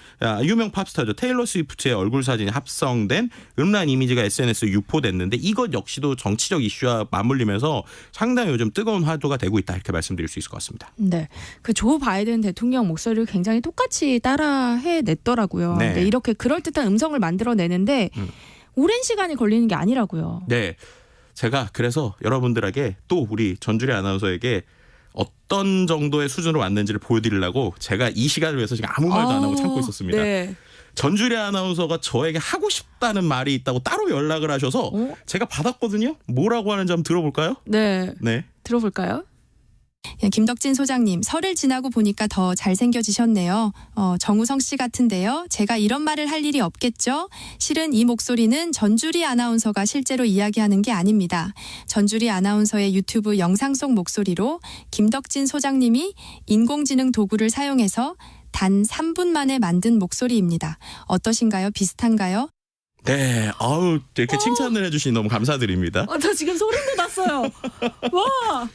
유명 팝스타죠. 테일러 스위프트의 얼굴 사진이 합성된 음란 이미지가 SNS에 유포됐는데 이것 역시도 정치적 이슈와 맞물리면서 상당히 요즘 뜨거운 화두가 되고 있다 이렇게 말씀드릴 수 있을 것 같습니다. 네, 그 조 바이든 대통령 목소리를 굉장히 똑같이 따라 해냈더라고요. 네. 근데 이렇게 그럴듯한 음성을 만들어내는데 오랜 시간이 걸리는 게 아니라고요. 네, 제가 그래서 여러분들에게 또 우리 전주리 아나운서에게 어떤 정도의 수준으로 왔는지를 보여드리려고 제가 이 시간을 위해서 지금 아무 말도 안 하고 참고 있었습니다. 네. 전주리 아나운서가 저에게 하고 싶다는 말이 있다고 따로 연락을 하셔서 제가 받았거든요. 뭐라고 하는지 한번 들어볼까요? 네. 네. 들어볼까요? 김덕진 소장님, 설을 지나고 보니까 더 잘생겨지셨네요. 정우성 씨 같은데요. 제가 이런 말을 할 일이 없겠죠? 실은 이 목소리는 전주리 아나운서가 실제로 이야기하는 게 아닙니다. 전주리 아나운서의 유튜브 영상 속 목소리로 김덕진 소장님이 인공지능 도구를 사용해서 단 3분 만에 만든 목소리입니다. 어떠신가요? 비슷한가요? 네. 아우, 이렇게 칭찬을 해주시니 너무 감사드립니다. 저 지금 소름 돋았어요. 와.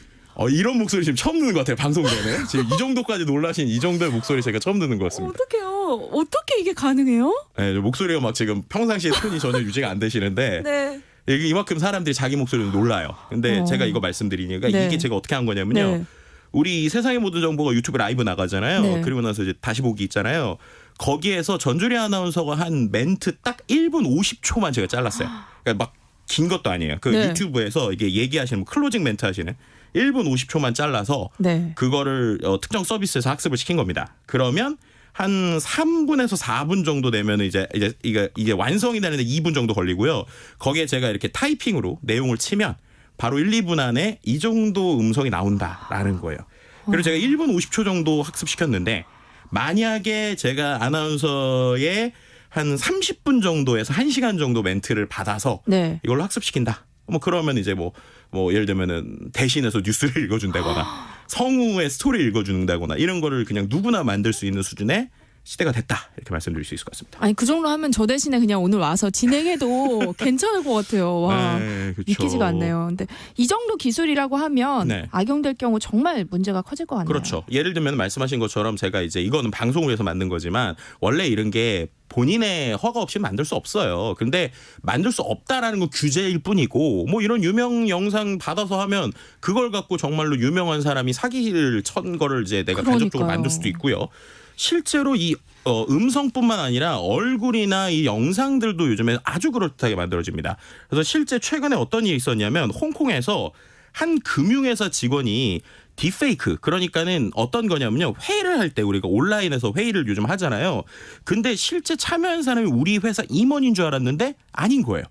이런 목소리 지금 처음 듣는 것 같아요. 방송 전에. 지금 이 정도까지 놀라신 이 정도의 목소리 제가 처음 듣는 것 같습니다. 어떡해요. 어떻게 이게 가능해요? 네, 목소리가 막 지금 평상시에 톤이 전혀 유지가 안 되시는데 네. 이만큼 사람들이 자기 목소리를 놀라요. 근데 제가 이거 말씀드리니까 네. 이게 제가 어떻게 한 거냐면요. 네. 우리 세상의 모든 정보가 유튜브 라이브 나가잖아요. 네. 그리고 나서 이제 다시 보기 있잖아요. 거기에서 전주리 아나운서가 한 멘트 딱 1분 50초만 제가 잘랐어요. 그러니까 막 긴 것도 아니에요. 그 네. 유튜브에서 이게 얘기하시는 뭐 클로징 멘트 하시는 1분 50초만 잘라서 네. 그거를 특정 서비스에서 학습을 시킨 겁니다. 그러면 한 3분에서 4분 정도 되면 이제 이게 완성이 되는데 2분 정도 걸리고요. 거기에 제가 이렇게 타이핑으로 내용을 치면 바로 1, 2분 안에 이 정도 음성이 나온다라는 거예요. 그리고 제가 1분 50초 정도 학습시켰는데 만약에 제가 아나운서의 한 30분 정도에서 1시간 정도 멘트를 받아서 네. 이걸로 학습시킨다. 뭐 그러면 이제 뭐 예를 들면은 대신해서 뉴스를 읽어준다거나 성우의 스토리 읽어준다거나 이런 거를 그냥 누구나 만들 수 있는 수준의 시대가 됐다 이렇게 말씀드릴 수 있을 것 같습니다. 아니 그 정도 하면 저 대신에 그냥 오늘 와서 진행해도 괜찮을 것 같아요. 와, 네, 그렇죠. 믿기지가 않네요. 근데 이 정도 기술이라고 하면 네. 악용될 경우 정말 문제가 커질 것 같네요. 그렇죠. 예를 들면 말씀하신 것처럼 제가 이제 이거는 방송을 위해서 만든 거지만 원래 이런 게 본인의 허가 없이 만들 수 없어요. 근데 만들 수 없다라는 건 규제일 뿐이고 뭐 이런 유명 영상 받아서 하면 그걸 갖고 정말로 유명한 사람이 사기를 천 거를 이제 내가 간접적으로 그러니까요. 만들 수도 있고요. 실제로 이 음성뿐만 아니라 얼굴이나 이 영상들도 요즘에 아주 그럴듯하게 만들어집니다. 그래서 실제 최근에 어떤 일이 있었냐면 홍콩에서 한 금융회사 직원이 딥페이크, 그러니까는 어떤 거냐면요, 회의를 할 때 우리가 온라인에서 회의를 요즘 하잖아요. 근데 실제 참여한 사람이 우리 회사 임원인 줄 알았는데 아닌 거예요.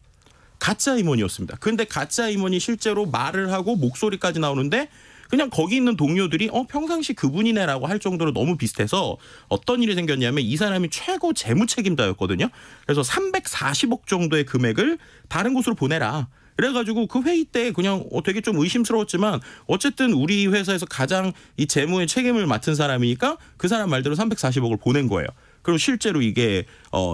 가짜 임원이었습니다. 근데 가짜 임원이 실제로 말을 하고 목소리까지 나오는데 그냥 거기 있는 동료들이 평상시 그분이네라고 할 정도로 너무 비슷해서 어떤 일이 생겼냐면 이 사람이 최고 재무 책임자였거든요. 그래서 340억 정도의 금액을 다른 곳으로 보내라. 그래가지고 그 회의 때 그냥 되게 좀 의심스러웠지만 어쨌든 우리 회사에서 가장 이 재무의 책임을 맡은 사람이니까 그 사람 말대로 340억을 보낸 거예요. 그리고 실제로 이게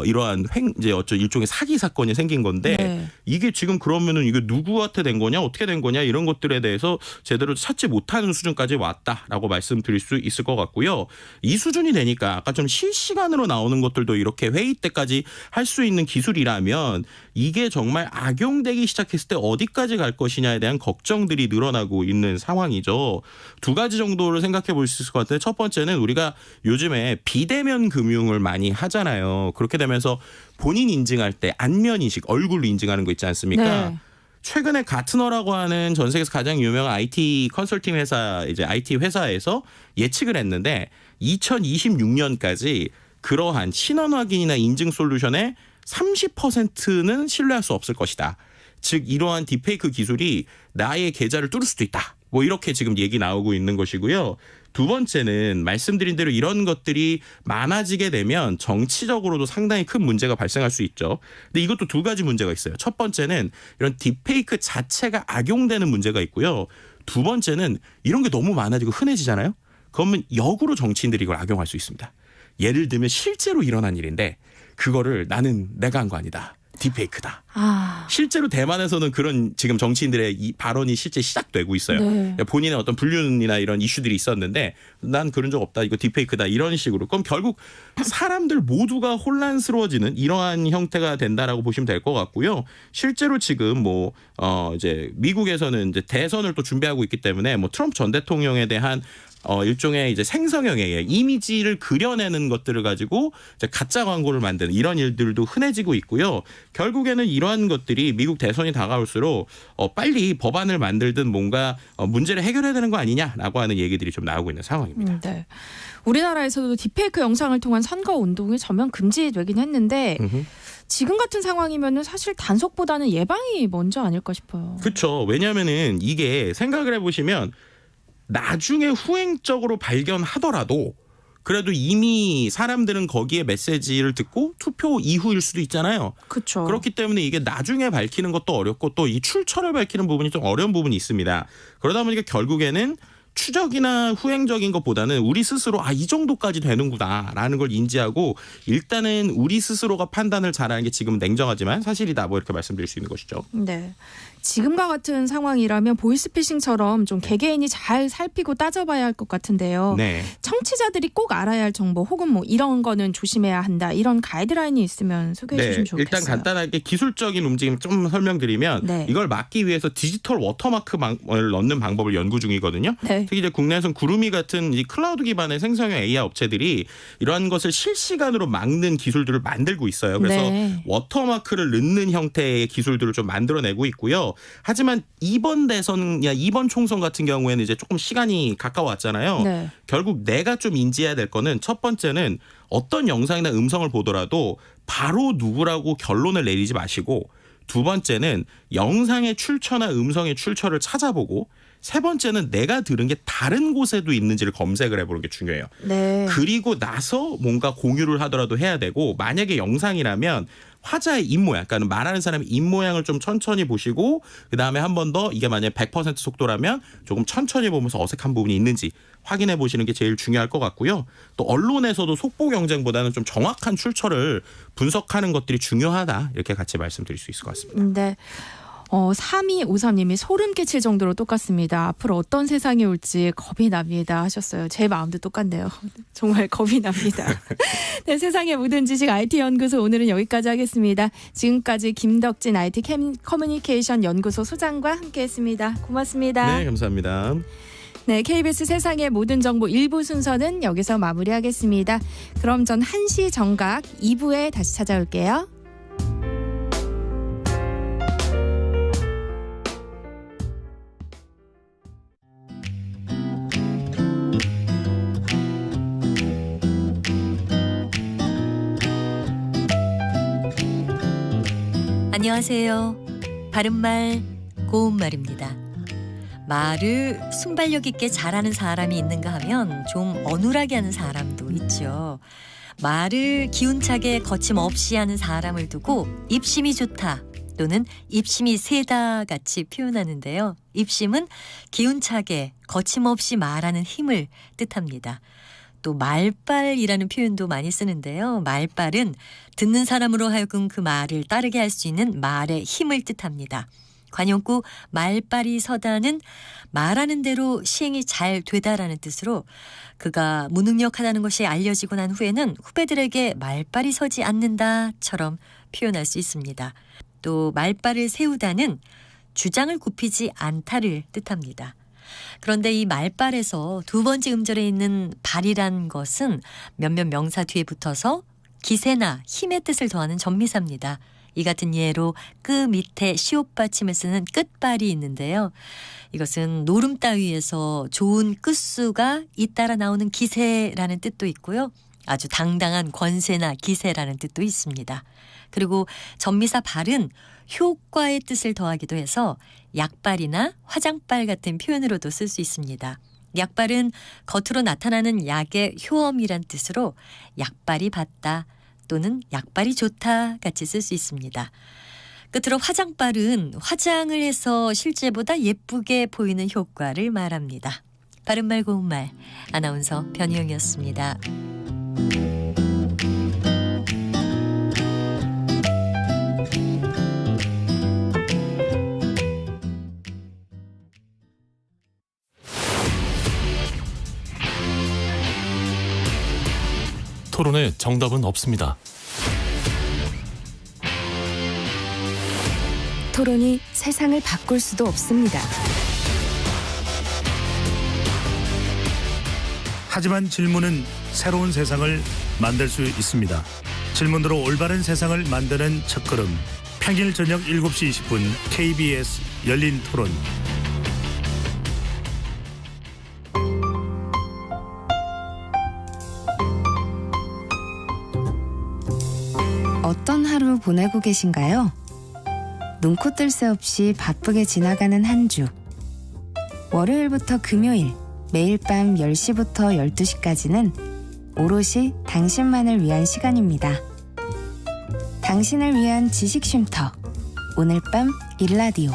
이러한 이제 일종의 사기 사건이 생긴 건데 네. 이게 지금 그러면은 이게 누구한테 된 거냐, 어떻게 된 거냐 이런 것들에 대해서 제대로 찾지 못하는 수준까지 왔다라고 말씀드릴 수 있을 것 같고요. 이 수준이 되니까 아까 좀 실시간으로 나오는 것들도 이렇게 회의 때까지 할 수 있는 기술이라면 이게 정말 악용되기 시작했을 때 어디까지 갈 것이냐에 대한 걱정들이 늘어나고 있는 상황이죠. 두 가지 정도를 생각해 볼 수 있을 것 같아요. 첫 번째는 우리가 요즘에 비대면 금융을 많이 하잖아요. 그렇게 되면서 본인 인증할 때 안면 인식, 얼굴로 인증하는 거 있지 않습니까? 네. 최근에 가트너라고 하는 전 세계에서 가장 유명한 IT 컨설팅 회사, 이제 IT 회사에서 예측을 했는데 2026년까지 그러한 신원 확인이나 인증 솔루션의 30%는 신뢰할 수 없을 것이다. 즉 이러한 딥페이크 기술이 나의 계좌를 뚫을 수도 있다. 뭐 이렇게 지금 얘기 나오고 있는 것이고요. 두 번째는 말씀드린 대로 이런 것들이 많아지게 되면 정치적으로도 상당히 큰 문제가 발생할 수 있죠. 근데 이것도 두 가지 문제가 있어요. 첫 번째는 이런 딥페이크 자체가 악용되는 문제가 있고요. 두 번째는 이런 게 너무 많아지고 흔해지잖아요. 그러면 역으로 정치인들이 이걸 악용할 수 있습니다. 예를 들면 실제로 일어난 일인데 그거를 나는 내가 한 거 아니다. 딥페이크다. 실제로 대만에서는 그런 지금 정치인들의 이 발언이 실제 시작되고 있어요. 네. 본인의 어떤 불륜이나 이런 이슈들이 있었는데 난 그런 적 없다. 이거 딥페이크다. 이런 식으로. 그럼 결국 사람들 모두가 혼란스러워지는 이러한 형태가 된다라고 보시면 될 것 같고요. 실제로 지금 이제 미국에서는 이제 대선을 또 준비하고 있기 때문에 트럼프 전 대통령에 대한 일종의 이제 생성형의 이미지를 그려내는 것들을 가지고 이제 가짜 광고를 만드는 이런 일들도 흔해지고 있고요. 결국에는 이러한 것들이 미국 대선이 다가올수록 빨리 법안을 만들든 뭔가 문제를 해결해야 되는 거 아니냐라고 하는 얘기들이 좀 나오고 있는 상황입니다. 네. 우리나라에서도 딥페이크 영상을 통한 선거 운동이 전면 금지되긴 했는데 지금 같은 상황이면은 사실 단속보다는 예방이 먼저 아닐까 싶어요. 그렇죠. 왜냐하면은 이게 생각을 해보시면 나중에 후행적으로 발견하더라도 그래도 이미 사람들은 거기에 메시지를 듣고 투표 이후일 수도 있잖아요. 그렇죠. 그렇기 때문에 이게 나중에 밝히는 것도 어렵고 또 이 출처를 밝히는 부분이 좀 어려운 부분이 있습니다. 그러다 보니까 결국에는 추적이나 후행적인 것보다는 우리 스스로 이 정도까지 되는구나라는 걸 인지하고 일단은 우리 스스로가 판단을 잘하는 게 지금은 냉정하지만 사실이다. 뭐 이렇게 말씀드릴 수 있는 것이죠. 네. 지금과 같은 상황이라면 보이스피싱처럼 좀 개개인이 잘 살피고 따져봐야 할 것 같은데요. 네. 청취자들이 꼭 알아야 할 정보 혹은 이런 거는 조심해야 한다. 이런 가이드라인이 있으면 소개해 주시면 좋겠어요. 일단 간단하게 기술적인 움직임 좀 설명드리면 네. 이걸 막기 위해서 디지털 워터마크를 넣는 방법을 연구 중이거든요. 네. 특히 이제 국내에서는 구루미 같은 이 클라우드 기반의 생성형 AI 업체들이 이러한 것을 실시간으로 막는 기술들을 만들고 있어요. 그래서 네. 워터마크를 넣는 형태의 기술들을 좀 만들어내고 있고요. 하지만 이번 총선 같은 경우에는 이제 조금 시간이 가까워왔잖아요. 네. 결국 내가 좀 인지해야 될 거는 첫 번째는 어떤 영상이나 음성을 보더라도 바로 누구라고 결론을 내리지 마시고 두 번째는 영상의 출처나 음성의 출처를 찾아보고 세 번째는 내가 들은 게 다른 곳에도 있는지를 검색을 해보는 게 중요해요. 네. 그리고 나서 뭔가 공유를 하더라도 해야 되고 만약에 영상이라면 화자의 입모양, 그러니까 말하는 사람의 입모양을 좀 천천히 보시고 그다음에 한 번 더 이게 만약에 100% 속도라면 조금 천천히 보면서 어색한 부분이 있는지 확인해 보시는 게 제일 중요할 것 같고요. 또 언론에서도 속보 경쟁보다는 좀 정확한 출처를 분석하는 것들이 중요하다. 이렇게 같이 말씀드릴 수 있을 것 같습니다. 네. 3253님이 소름 끼칠 정도로 똑같습니다. 앞으로 어떤 세상이 올지 겁이 납니다 하셨어요. 제 마음도 똑같네요. 정말 겁이 납니다. 네, 세상의 모든 지식 IT연구소 오늘은 여기까지 하겠습니다. 지금까지 김덕진 IT 커뮤니케이션 연구소 소장과 함께했습니다. 고맙습니다. 네, 감사합니다. 네, KBS 세상의 모든 정보 1부 순서는 여기서 마무리하겠습니다. 그럼 전 1시 정각 2부에 다시 찾아올게요. 안녕하세요. 바른말 고운말입니다. 말을 순발력 있게 잘하는 사람이 있는가 하면 좀 어눌하게 하는 사람도 있죠. 말을 기운차게 거침없이 하는 사람을 두고 입심이 좋다 또는 입심이 세다 같이 표현하는데요. 입심은 기운차게 거침없이 말하는 힘을 뜻합니다. 또 말빨이라는 표현도 많이 쓰는데요. 말빨은 듣는 사람으로 하여금 그 말을 따르게 할 수 있는 말의 힘을 뜻합니다. 관용구 말빨이 서다는 말하는 대로 시행이 잘 되다라는 뜻으로 그가 무능력하다는 것이 알려지고 난 후에는 후배들에게 말빨이 서지 않는다처럼 표현할 수 있습니다. 또 말빨을 세우다는 주장을 굽히지 않다를 뜻합니다. 그런데 이 말빨에서 두 번째 음절에 있는 발이란 것은 몇몇 명사 뒤에 붙어서 기세나 힘의 뜻을 더하는 전미사입니다. 이 같은 예로 끄 밑에 시옷 받침을 쓰는 끝발이 있는데요. 이것은 노름 따위에서 좋은 끝수가 잇따라 나오는 기세라는 뜻도 있고요. 아주 당당한 권세나 기세라는 뜻도 있습니다. 그리고 전미사 발은 효과의 뜻을 더하기도 해서 약발이나 화장발 같은 표현으로도 쓸 수 있습니다. 약발은 겉으로 나타나는 약의 효험이란 뜻으로 약발이 받다 또는 약발이 좋다 같이 쓸 수 있습니다. 끝으로 화장발은 화장을 해서 실제보다 예쁘게 보이는 효과를 말합니다. 바른말 고운말 아나운서 변희영이었습니다. 토론에 정답은 없습니다. 토론이 세상을 바꿀 수도 없습니다. 하지만 질문은 새로운 세상을 만들 수 있습니다. 질문으로 올바른 세상을 만드는 첫걸음. 평일 저녁 7시 20분 KBS 열린 토론. 어떤 하루 보내고 계신가요? 눈코 뜰 새 없이 바쁘게 지나가는 한 주. 월요일부터 금요일, 매일 밤 10시부터 12시까지는 오롯이 당신만을 위한 시간입니다. 당신을 위한 지식 쉼터. 오늘 밤 일라디오.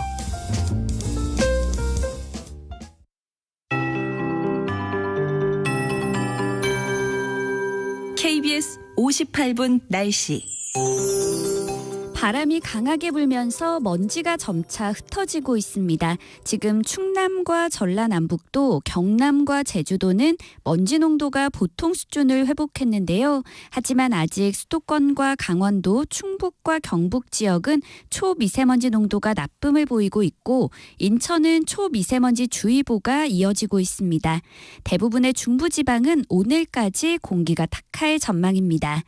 KBS 58분 날씨. 바람이 강하게 불면서 먼지가 점차 흩어지고 있습니다. 지금 충남과 전라남북도, 경남과 제주도는 먼지 농도가 보통 수준을 회복했는데요. 하지만 아직 수도권과 강원도, 충북과 경북 지역은 초미세먼지 농도가 나쁨을 보이고 있고 인천은 초미세먼지 주의보가 이어지고 있습니다. 대부분의 중부지방은 오늘까지 공기가 탁할 전망입니다.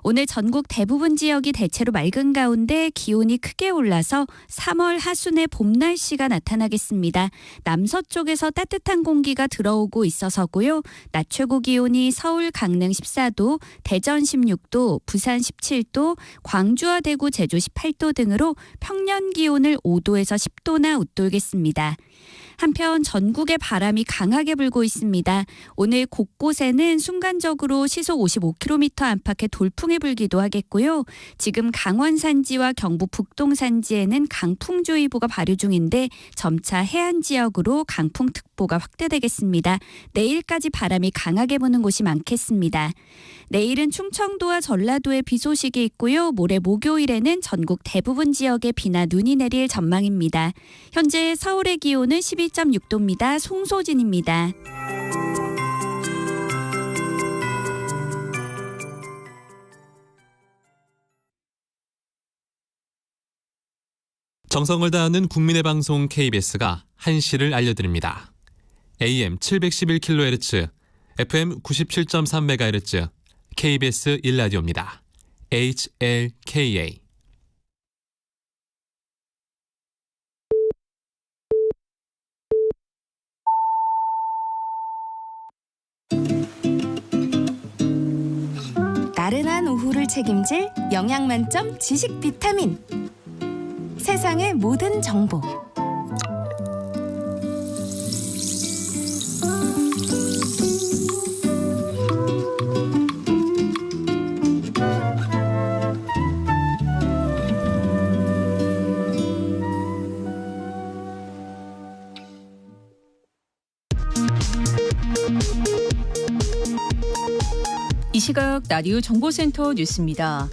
오늘 전국 대부분 지역이 대체로 맑은 가운데 기온이 크게 올라서 3월 하순의 봄 날씨가 나타나겠습니다. 남서쪽에서 따뜻한 공기가 들어오고 있어서고요. 낮 최고 기온이 서울, 강릉 14도, 대전 16도, 부산 17도, 광주와 대구, 제주 18도 등으로 평년 기온을 5도에서 10도나 웃돌겠습니다. 한편 전국에 바람이 강하게 불고 있습니다. 오늘 곳곳에는 순간적으로 시속 55km 안팎의 돌풍이 불기도 하겠고요. 지금 강원 산지와 경북 북동 산지에는 강풍주의보가 발효 중인데 점차 해안 지역으로 강풍특보가 확대되겠습니다. 내일까지 바람이 강하게 부는 곳이 많겠습니다. 내일은 충청도와 전라도에 비 소식이 있고요. 모레 목요일에는 전국 대부분 지역에 비나 눈이 내릴 전망입니다. 현재 서울의 기온은 12.6도입니다. 송소진입니다. 정성을 다하는 국민의 방송 KBS가 한시를 알려드립니다. AM 711kHz, FM 97.3MHz, KBS 1라디오입니다. HLKA. 나른한 오후를 책임질 영양 만점 지식 비타민. 세상의 모든 정보. 이 시각 라디오 정보센터 뉴스입니다.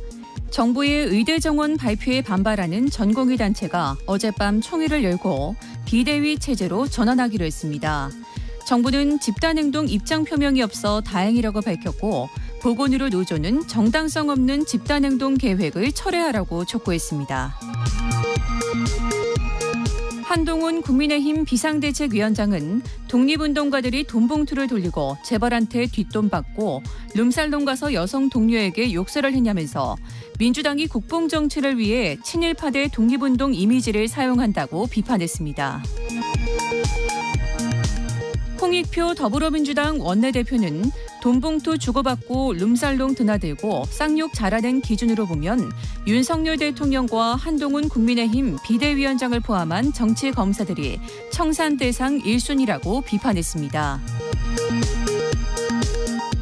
정부의 의대 정원 발표에 반발하는 전공의 단체가 어젯밤 총회를 열고 비대위 체제로 전환하기로 했습니다. 정부는 집단행동 입장 표명이 없어 다행이라고 밝혔고 보건의료 노조는 정당성 없는 집단행동 계획을 철회하라고 촉구했습니다. 한동훈 국민의힘 비상대책위원장은 독립운동가들이 돈봉투를 돌리고 재벌한테 뒷돈 받고 룸살롱 가서 여성 동료에게 욕설을 했냐면서 민주당이 국뽕정치를 위해 친일파대 독립운동 이미지를 사용한다고 비판했습니다. 홍익표 더불어민주당 원내대표는 돈봉투 주고받고 룸살롱 드나들고 쌍욕 잘하는 기준으로 보면 윤석열 대통령과 한동훈 국민의힘 비대위원장을 포함한 정치 검사들이 청산 대상 1순위라고 비판했습니다.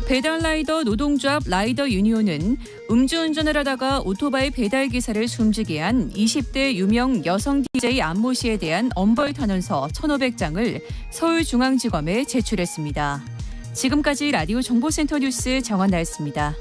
배달라이더 노동조합 라이더 유니온은 음주운전을 하다가 오토바이 배달기사를 숨지게 한 20대 유명 여성 DJ 안모 씨에 대한 엄벌 탄원서 1,500장을 서울중앙지검에 제출했습니다. 지금까지 라디오 정보센터 뉴스 정한나였습니다.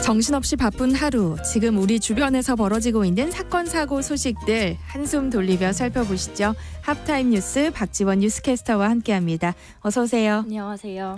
정신없이 바쁜 하루, 지금 우리 주변에서 벌어지고 있는 사건, 사고 소식들 한숨 돌리며 살펴보시죠. 하프타임 뉴스 박지원 뉴스캐스터와 함께합니다. 어서 오세요. 안녕하세요.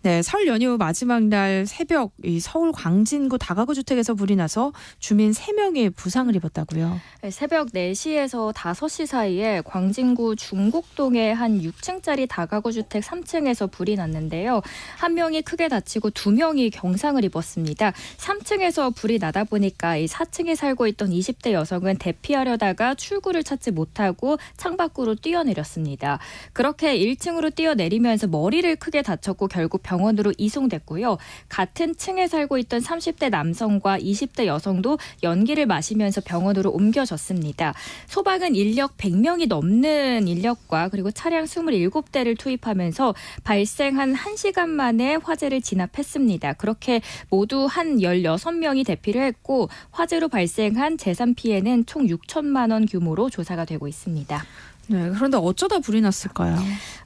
네, 설 연휴 마지막 날 새벽 이 서울 광진구 다가구 주택에서 불이 나서 주민 3명이 부상을 입었다고요. 네, 새벽 4시에서 5시 사이에 광진구 중곡동의 한 6층짜리 다가구 주택 3층에서 불이 났는데요. 한 명이 크게 다치고 2명이 경상을 입었습니다. 3층에서 불이 나다 보니까 이 4층에 살고 있던 20대 여성은 대피하려다가 출구를 찾지 못하고 창밖으로 뛰어내렸습니다. 그렇게 1층으로 뛰어내리면서 머리를 크게 다쳤고 결국 병원으로 이송됐고요. 같은 층에 살고 있던 30대 남성과 20대 여성도 연기를 마시면서 병원으로 옮겨졌습니다. 소방은 인력 100명이 넘는 인력과 그리고 차량 27대를 투입하면서 발생한 1시간 만에 화재를 진압했습니다. 그렇게 모두 한 16명이 대피를 했고 화재로 발생한 재산 피해는 총 6천만 원 규모로 조사가 되고 있습니다. 네, 그런데 어쩌다 불이 났을까요?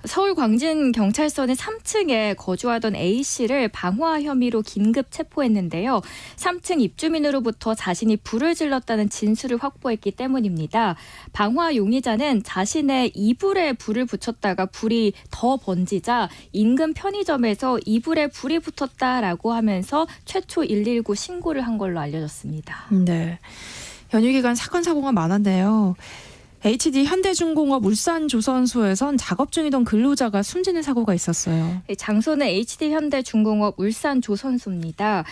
서울 광진 경찰서는 3층에 거주하던 A 씨를 방화 혐의로 긴급 체포했는데요. 3층 입주민으로부터 자신이 불을 질렀다는 진술을 확보했기 때문입니다. 방화 용의자는 자신의 이불에 불을 붙였다가 불이 더 번지자 인근 편의점에서 이불에 불이 붙었다라고 하면서 최초 119 신고를 한 걸로 알려졌습니다. 네, 연휴 기간 사건 사고가 많았네요. HD 현대중공업 울산조선소에선 작업 중이던 근로자가 숨지는 사고가 있었어요. 장소는 HD 현대중공업 울산조선소입니다.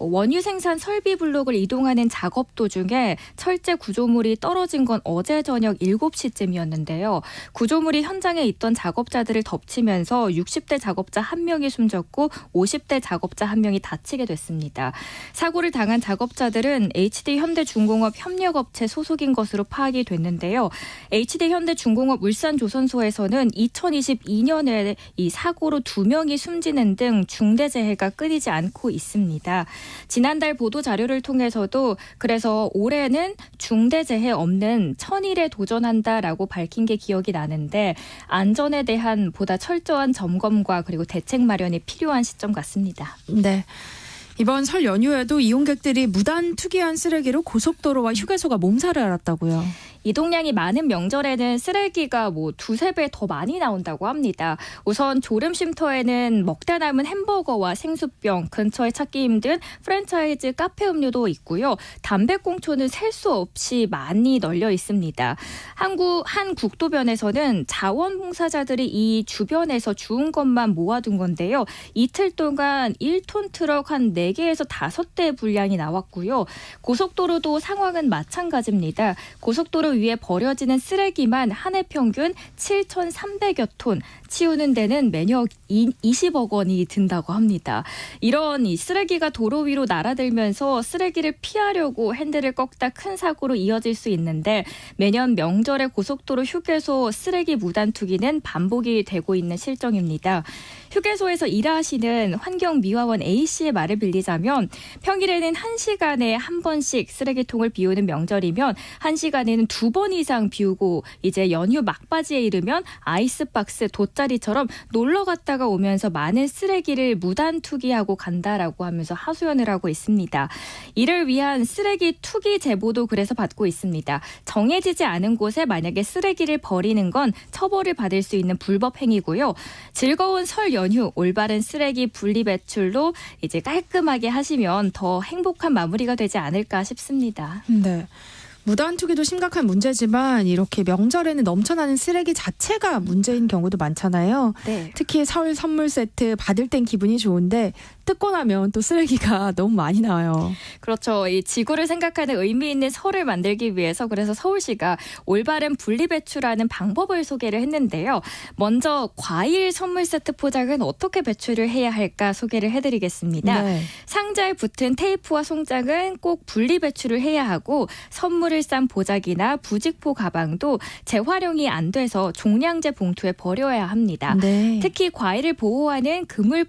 원유 생산 설비 블록을 이동하는 작업 도중에 철제 구조물이 떨어진 건 어제 저녁 7시쯤이었는데요. 구조물이 현장에 있던 작업자들을 덮치면서 60대 작업자 1명이 숨졌고 50대 작업자 1명이 다치게 됐습니다. 사고를 당한 작업자들은 HD 현대중공업 협력업체 소속인 것으로 파악이 됐는데요. HD 현대중공업 울산조선소에서는 2022년에 이 사고로 2명이 숨지는 등 중대재해가 끊이지 않고 있습니다. 지난달 보도 자료를 통해서도 그래서 올해는 중대재해 없는 천일에 도전한다라고 밝힌 게 기억이 나는데 안전에 대한 보다 철저한 점검과 그리고 대책 마련이 필요한 시점 같습니다. 네. 이번 설 연휴에도 이용객들이 무단 투기한 쓰레기로 고속도로와 휴게소가 몸살을 앓았다고요. 이동량이 많은 명절에는 쓰레기가 뭐 2-3배 더 많이 나온다고 합니다. 우선 졸음쉼터에는 먹다 남은 햄버거와 생수병, 근처에 찾기 힘든 프랜차이즈 카페 음료도 있고요. 담배꽁초는 셀 수 없이 많이 널려 있습니다. 한 국도변에서는 자원봉사자들이 이 주변에서 주운 것만 모아둔 건데요. 이틀 동안 1톤 트럭 한 4개에서 5대 분량이 나왔고요. 고속도로도 상황은 마찬가지입니다. 고속도로 위에 버려지는 쓰레기만 한 해 평균 7,300여 톤, 치우는 데는 매년 20억 원이 든다고 합니다. 이런 이 쓰레기가 도로 위로 날아들면서 쓰레기를 피하려고 핸들을 꺾다 큰 사고로 이어질 수 있는데 매년 명절에 고속도로 휴게소 쓰레기 무단 투기는 반복이 되고 있는 실정입니다. 휴게소에서 일하시는 환경미화원 A씨의 말을 빌리자면 평일에는 1시간에 한 번씩 쓰레기통을 비우는 명절이면 1시간에는 2번 이상 비우고 이제 연휴 막바지에 이르면 아이스박스, 돗자리처럼 놀러 갔다가 오면서 많은 쓰레기를 무단 투기하고 간다라고 하면서 하소연을 하고 있습니다. 이를 위한 쓰레기 투기 제보도 그래서 받고 있습니다. 정해지지 않은 곳에 만약에 쓰레기를 버리는 건 처벌을 받을 수 있는 불법 행위고요. 즐거운 설 연휴 올바른 쓰레기 분리 배출로 이제 깔끔하게 하시면 더 행복한 마무리가 되지 않을까 싶습니다. 네. 무단 투기도 심각한 문제지만 이렇게 명절에는 넘쳐나는 쓰레기 자체가 문제인 경우도 많잖아요. 네. 특히 설 선물 세트 받을 땐 기분이 좋은데 뜯고 나면 또 쓰레기가 너무 많이 나와요. 그렇죠. 이 지구를 생각하는 의미 있는 설을 만들기 위해서 그래서 서울시가 올바른 분리배출하는 방법을 소개를 했는데요. 먼저 과일 선물 세트 포장은 어떻게 배출을 해야 할까 소개를 해드리겠습니다. 네. 상자에 붙은 테이프와 송장은 꼭 분리배출을 해야 하고 선물을 싼 보자기나 부직포 가방도 재활용이 안 돼서 종량제 봉투에 버려야 합니다. 네. 특히 과일을 보호하는 그물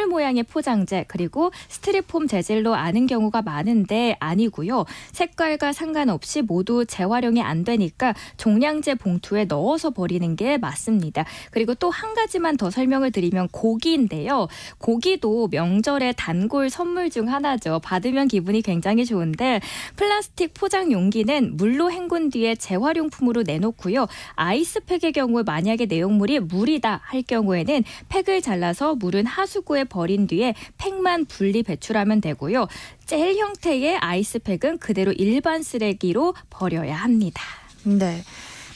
모양의 포장재 그리고 스티로폼 재질로 아는 경우가 많은데 아니고요. 색깔과 상관없이 모두 재활용이 안 되니까 종량제 봉투에 넣어서 버리는 게 맞습니다. 그리고 또 한 가지만 더 설명을 드리면 고기인데요. 고기도 명절의 단골 선물 중 하나죠. 받으면 기분이 굉장히 좋은데 플라스틱 포장 용기는 물로 헹군 뒤에 재활용품으로 내놓고요. 아이스팩의 경우 만약에 내용물이 물이다 할 경우에는 팩을 잘라서 물은 하수구에 버린 뒤에 팩만 분리 배출하면 되고요. 젤 형태의 아이스팩은 그대로 일반 쓰레기로 버려야 합니다. 네.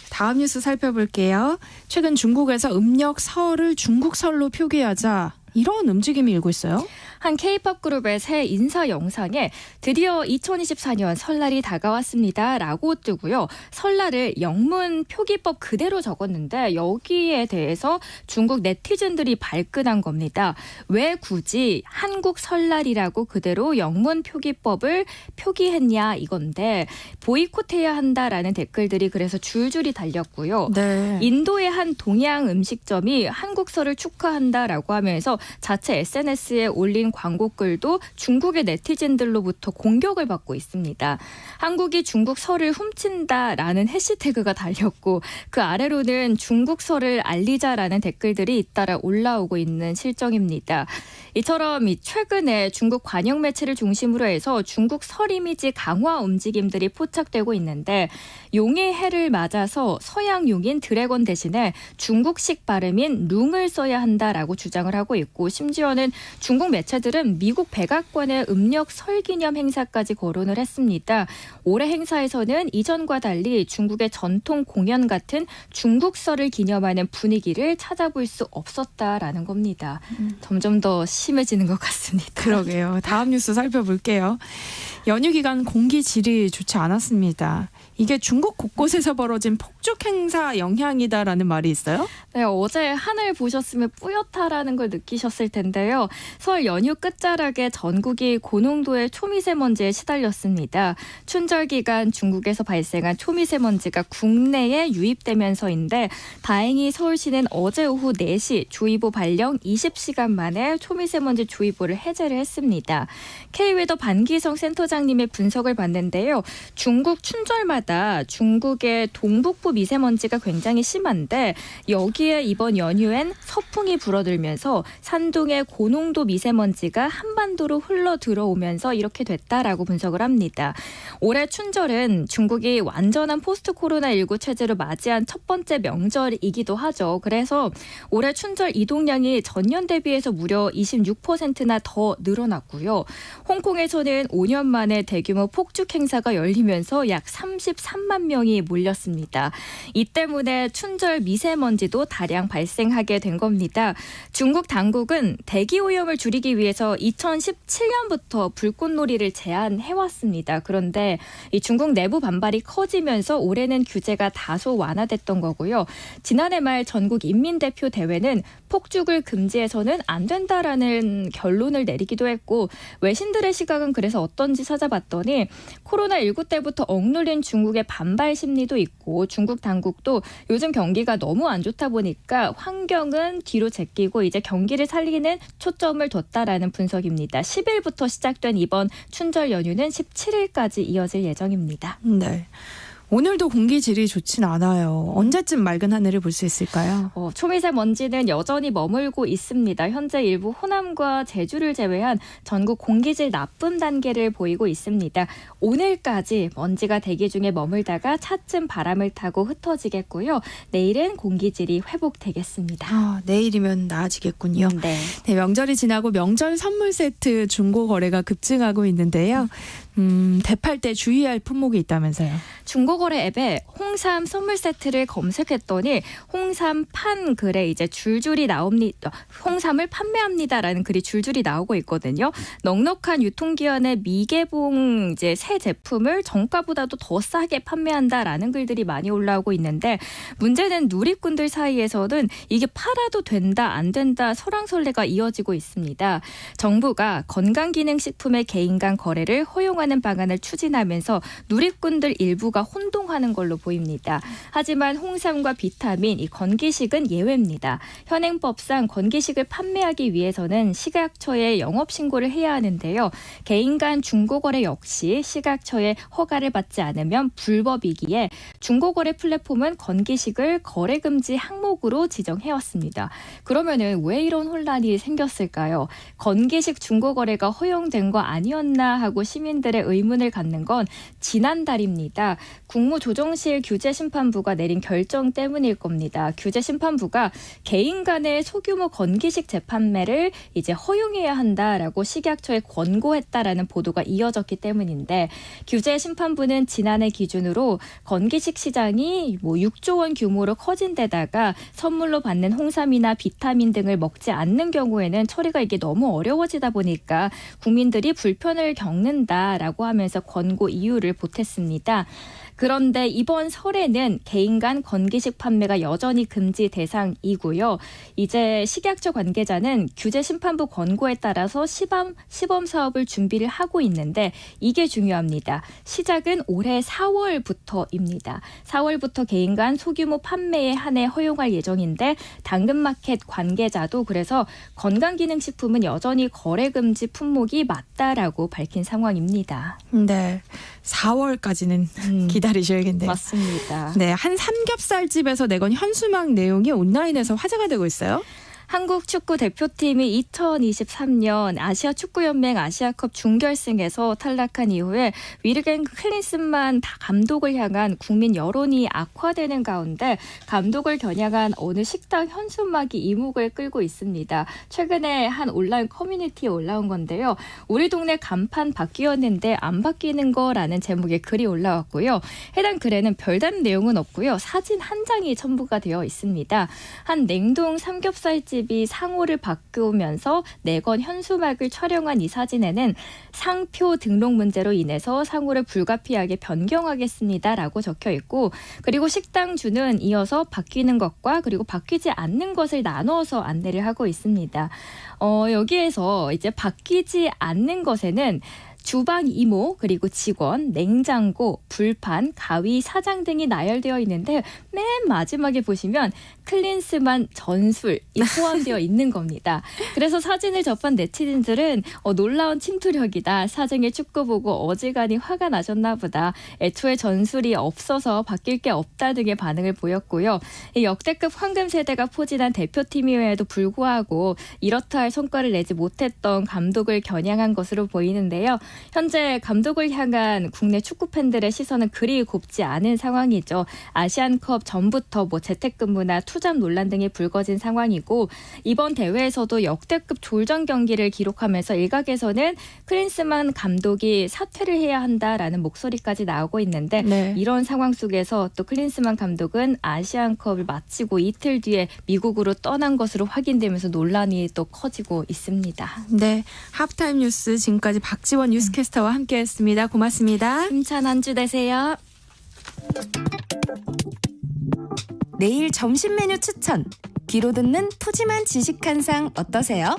다음 뉴스 살펴볼게요. 최근 중국에서 음력 설을 중국 설로 표기하자 이런 움직임이 일고 있어요. 한 K-팝 그룹의 새 인사 영상에 드디어 2024년 설날이 다가왔습니다 라고 뜨고요. 설날을 영문 표기법 그대로 적었는데 여기에 대해서 중국 네티즌들이 발끈한 겁니다. 왜 굳이 한국 설날이라고 그대로 영문 표기법을 표기했냐 이건데 보이콧해야 한다라는 댓글들이 그래서 줄줄이 달렸고요. 네. 인도의 한 동양 음식점이 한국 설을 축하한다라고 하면서 자체 SNS에 올린 광고글도 중국의 네티즌들로부터 공격을 받고 있습니다. 한국이 중국 설을 훔친다라는 해시태그가 달렸고 그 아래로는 중국 설을 알리자라는 댓글들이 잇따라 올라오고 있는 실정입니다. 이처럼 최근에 중국 관영 매체를 중심으로 해서 중국 설 이미지 강화 움직임들이 포착되고 있는데 용의 해를 맞아서 서양 용인 드래곤 대신에 중국식 발음인 룽을 써야 한다라고 주장을 하고 있고 심지어는 중국 매체들은 미국 백악관의 음력 설 기념 행사까지 거론을 했습니다. 올해 행사에서는 이전과 달리 중국의 전통 공연 같은 중국 설을 기념하는 분위기를 찾아볼 수 없었다라는 겁니다. 점점 더 심해지는 것 같습니다. 그러게요. 다음 뉴스 살펴볼게요. 연휴 기간 공기 질이 좋지 않았습니다. 이게 중국 곳곳에서 벌어진 폭죽 행사 영향이다라는 말이 있어요? 네, 어제 하늘 보셨으면 뿌옇다라는 걸 느끼셨을 텐데요. 설 연휴 끝자락에 전국이 고농도의 초미세먼지에 시달렸습니다. 춘절 기간 중국에서 발생한 초미세먼지가 국내에 유입되면서인데 다행히 서울시는 어제 오후 4시 주의보 발령 20시간 만에 초미세먼지 주의보를 해제를 했습니다. K웨더 반기성 센터장님의 분석을 봤는데요. 중국 춘절마다 중국의 동북부 서부 미세먼지가 굉장히 심한데 여기에 이번 연휴엔 서풍이 불어들면서 산둥의 고농도 미세먼지가 한반도로 흘러 들어오면서 이렇게 됐다라고 분석을 합니다. 올해 춘절은 중국이 완전한 포스트 코로나19 체제로 맞이한 첫 번째 명절이기도 하죠. 그래서 올해 춘절 이동량이 전년 대비해서 무려 26%나 더 늘어났고요. 홍콩에서는 5년 만에 대규모 폭죽 행사가 열리면서 약 33만 명이 몰렸습니다. 이 때문에 춘절 미세먼지도 다량 발생하게 된 겁니다. 중국 당국은 대기 오염을 줄이기 위해서 2017년부터 불꽃놀이를 제한해왔습니다. 그런데 이 중국 내부 반발이 커지면서 올해는 규제가 다소 완화됐던 거고요. 지난해 말 전국 인민대표 대회는 폭죽을 금지해서는 안 된다라는 결론을 내리기도 했고 외신들의 시각은 그래서 어떤지 찾아봤더니 코로나19 때부터 억눌린 중국의 반발 심리도 있고 중국 당국도 요즘 경기가 너무 안 좋다 보니까 환경은 뒤로 제끼고 이제 경기를 살리는 초점을 뒀다라는 분석입니다. 10일부터 시작된 이번 춘절 연휴는 17일까지 이어질 예정입니다. 네. 오늘도 공기질이 좋진 않아요. 언제쯤 맑은 하늘을 볼 수 있을까요? 초미세먼지는 여전히 머물고 있습니다. 현재 일부 호남과 제주를 제외한 전국 공기질 나쁨 단계를 보이고 있습니다. 오늘까지 먼지가 대기 중에 머물다가 차츰 바람을 타고 흩어지겠고요. 내일은 공기질이 회복되겠습니다. 내일이면 나아지겠군요. 네. 네, 명절이 지나고 명절 선물 세트 중고 거래가 급증하고 있는데요. 대팔 때 주의할 품목이 있다면서요. 중고거래 앱에 홍삼 선물 세트를 검색했더니 홍삼 판 글에 이제 줄줄이 나옵니다. 홍삼을 판매합니다라는 글이 줄줄이 나오고 있거든요. 넉넉한 유통기한의 미개봉 이제 새 제품을 정가보다도 더 싸게 판매한다라는 글들이 많이 올라오고 있는데 문제는 누리꾼들 사이에서는 이게 팔아도 된다 안 된다 설왕설래가 이어지고 있습니다. 정부가 건강기능식품의 개인 간 거래를 허용하는 방안을 추진하면서 누리꾼들 일부가 혼동하는 걸로 보입니다. 하지만 홍삼과 비타민, 이 건기식은 예외입니다. 현행법상 건기식을 판매하기 위해서는 식약처에 영업신고를 해야 하는데요. 개인 간 중고거래 역시 식약처의 허가를 받지 않으면 불법이기에 중고거래 플랫폼은 건기식을 거래금지 항목으로 지정해왔습니다. 그러면은 왜 이런 혼란이 생겼을까요? 건기식 중고거래가 허용된 거 아니었나 하고 시민들의 의문을 갖는 건 지난달입니다. 국무조정실 규제심판부가 내린 결정 때문일 겁니다. 규제심판부가 개인 간의 소규모 건기식 재판매를 이제 허용해야 한다라고 식약처에 권고했다라는 보도가 이어졌기 때문인데 규제심판부는 지난해 기준으로 건기식 시장이 6조 원 규모로 커진 데다가 선물로 받는 홍삼이나 비타민 등을 먹지 않는 경우에는 처리가 이게 너무 어려워지다 보니까 국민들이 불편을 겪는다라고 하면서 권고 이유를 보탰습니다. 그런데 이번 설에는 개인 간 건기식 판매가 여전히 금지 대상이고요. 이제 식약처 관계자는 규제심판부 권고에 따라서 시범 사업을 준비를 하고 있는데 이게 중요합니다. 시작은 올해 4월부터입니다. 4월부터 개인 간 소규모 판매에 한해 허용할 예정인데 당근마켓 관계자도 그래서 건강기능식품은 여전히 거래금지 품목이 맞다라고 밝힌 상황입니다. 네. 4월까지는 기다리셔야겠네요. 맞습니다. 네, 한 삼겹살집에서 내건 현수막 내용이 온라인에서 화제가 되고 있어요. 한국 축구 대표팀이 2023년 아시아 축구연맹 아시아컵 준결승에서 탈락한 이후에 위르겐 클린스만 감독을 향한 국민 여론이 악화되는 가운데 감독을 겨냥한 어느 식당 현수막이 이목을 끌고 있습니다. 최근에 한 온라인 커뮤니티에 올라온 건데요. 우리 동네 간판 바뀌었는데 안 바뀌는 거라는 제목의 글이 올라왔고요. 해당 글에는 별다른 내용은 없고요. 사진 한 장이 첨부가 되어 있습니다. 한 냉동 삼겹살집 이 상호를 바꾸면서 내건 현수막을 촬영한 이 사진에는 상표 등록 문제로 인해서 상호를 불가피하게 변경하겠습니다라고 적혀 있고 그리고 식당주는 이어서 바뀌는 것과 그리고 바뀌지 않는 것을 나눠서 안내를 하고 있습니다. 여기에서 이제 바뀌지 않는 것에는 주방 이모, 그리고 직원, 냉장고, 불판, 가위, 사장 등이 나열되어 있는데 맨 마지막에 보시면 클린스만 전술이 포함되어 있는 겁니다. 그래서 사진을 접한 네티즌들은 놀라운 침투력이다. 사정의 축구 보고 어지간히 화가 나셨나 보다. 애초에 전술이 없어서 바뀔 게 없다 등의 반응을 보였고요. 이 역대급 황금 세대가 포진한 대표팀임에도 불구하고 이렇다 할 성과를 내지 못했던 감독을 겨냥한 것으로 보이는데요. 현재 감독을 향한 국내 축구 팬들의 시선은 그리 곱지 않은 상황이죠. 아시안컵 전부터 재택근무나 투잡 논란 등이 불거진 상황이고 이번 대회에서도 역대급 졸전 경기를 기록하면서 일각에서는 클린스만 감독이 사퇴를 해야 한다라는 목소리까지 나오고 있는데 네. 이런 상황 속에서 또 클린스만 감독은 아시안컵을 마치고 이틀 뒤에 미국으로 떠난 것으로 확인되면서 논란이 또 커지고 있습니다. 네, 하프타임 뉴스 지금까지 박지원 뉴스캐스터와 함께했습니다. 고맙습니다. 힘찬 한 주 되세요. 내일 점심 메뉴 추천. 귀로 듣는 푸짐한 지식 한 상 어떠세요?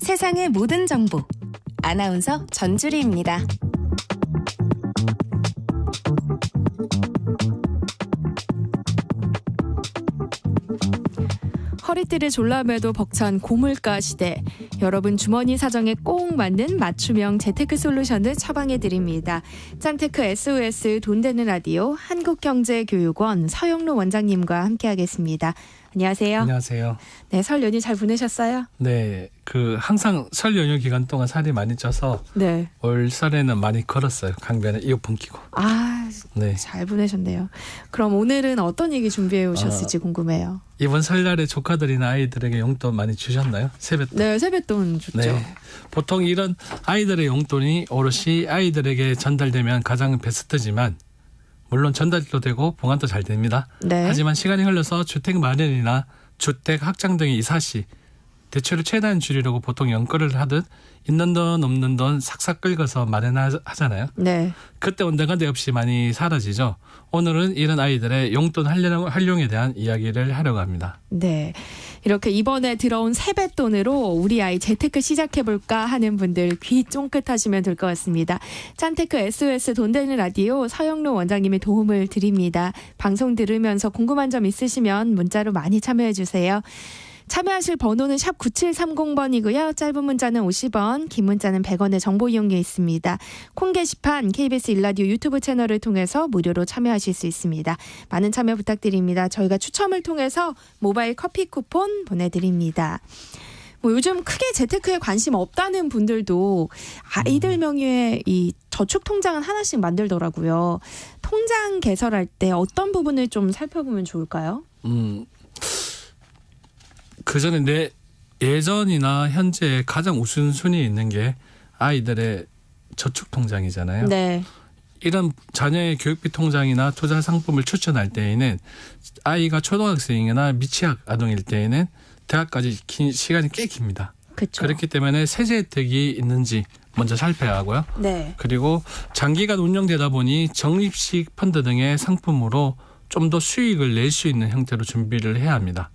세상의 모든 정보. 아나운서 전주리입니다. 허리띠를 졸라매도 벅찬 고물가 시대. 여러분 주머니 사정에 꼭 맞는 맞춤형 재테크 솔루션을 처방해드립니다. 짠테크 SOS 돈 되는 라디오 한국경제교육원 서영로 원장님과 함께하겠습니다. 안녕하세요. 안녕하세요. 네, 설 연휴 잘 보내셨어요? 네, 항상 설 연휴 기간 동안 살이 많이 쪄서 네. 올 설에는 많이 걸었어요. 강변에 이어폰 끼고. 아, 네. 잘 보내셨네요. 그럼 오늘은 어떤 얘기 준비해 오셨을지 궁금해요. 이번 설날에 조카들이나 아이들에게 용돈 많이 주셨나요? 세뱃돈. 네, 세뱃돈 줬죠. 네. 보통 이런 아이들의 용돈이 오롯이 아이들에게 전달되면 가장 베스트지만 물론 전달도 되고 보관도 잘 됩니다. 네. 하지만 시간이 흘러서 주택 마련이나 주택 확장 등의 이사 시 대출을 최대한 줄이려고 보통 연끌을 하듯 있는 돈 없는 돈 삭삭 긁어서 마련하잖아요. 네. 그때 온데간데 없이 많이 사라지죠. 오늘은 이런 아이들의 용돈 활용에 대한 이야기를 하려고 합니다. 네. 이렇게 이번에 들어온 세뱃돈으로 우리 아이 재테크 시작해볼까 하는 분들 귀 쫑긋하시면 될 것 같습니다. 짠테크 SOS 돈 되는 라디오 서영로 원장님의 도움을 드립니다. 방송 들으면서 궁금한 점 있으시면 문자로 많이 참여해주세요. 참여하실 번호는 샵 9730번이고요. 짧은 문자는 50원, 긴 문자는 100원의 정보 이용료 있습니다. 콩 게시판 KBS 일라디오 유튜브 채널을 통해서 무료로 참여하실 수 있습니다. 많은 참여 부탁드립니다. 저희가 추첨을 통해서 모바일 커피 쿠폰 보내드립니다. 요즘 크게 재테크에 관심 없다는 분들도 아이들 명의의 이 저축 통장은 하나씩 만들더라고요. 통장 개설할 때 어떤 부분을 좀 살펴보면 좋을까요? 그 전에 예전이나 현재 가장 우선순위에 있는 게 아이들의 저축 통장이잖아요. 네. 이런 자녀의 교육비 통장이나 투자 상품을 추천할 때에는 아이가 초등학생이나 미취학 아동일 때에는 대학까지 긴 시간이 꽤 깁니다. 그렇죠. 그렇기 때문에 세제 혜택이 있는지 먼저 살펴야 하고요. 네. 그리고 장기간 운영되다 보니 적립식 펀드 등의 상품으로 좀 더 수익을 낼 수 있는 형태로 준비를 해야 합니다.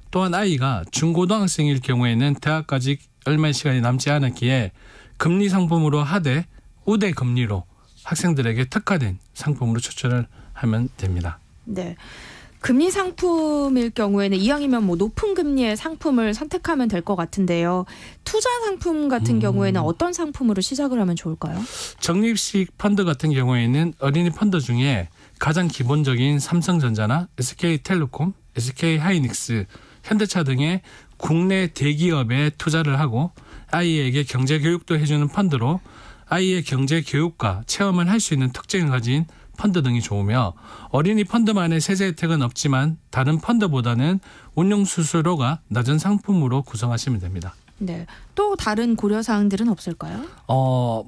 또한 아이가 중고등학생일 경우에는 대학까지 얼마의 시간이 남지 않았기에 금리 상품으로 하되 우대 금리로 학생들에게 특화된 상품으로 추천을 하면 됩니다. 네. 금리 상품일 경우에는 이왕이면 높은 금리의 상품을 선택하면 될 것 같은데요. 투자 상품 같은 경우에는 어떤 상품으로 시작을 하면 좋을까요? 적립식 펀드 같은 경우에는 어린이 펀드 중에 가장 기본적인 삼성전자나 SK텔레콤, SK하이닉스, 현대차 등의 국내 대기업에 투자를 하고 아이에게 경제교육도 해주는 펀드로 아이의 경제교육과 체험을 할 수 있는 특징을 가진 펀드 등이 좋으며 어린이 펀드만의 세제 혜택은 없지만 다른 펀드보다는 운용 수수료가 낮은 상품으로 구성하시면 됩니다. 네. 또 다른 고려사항들은 없을까요?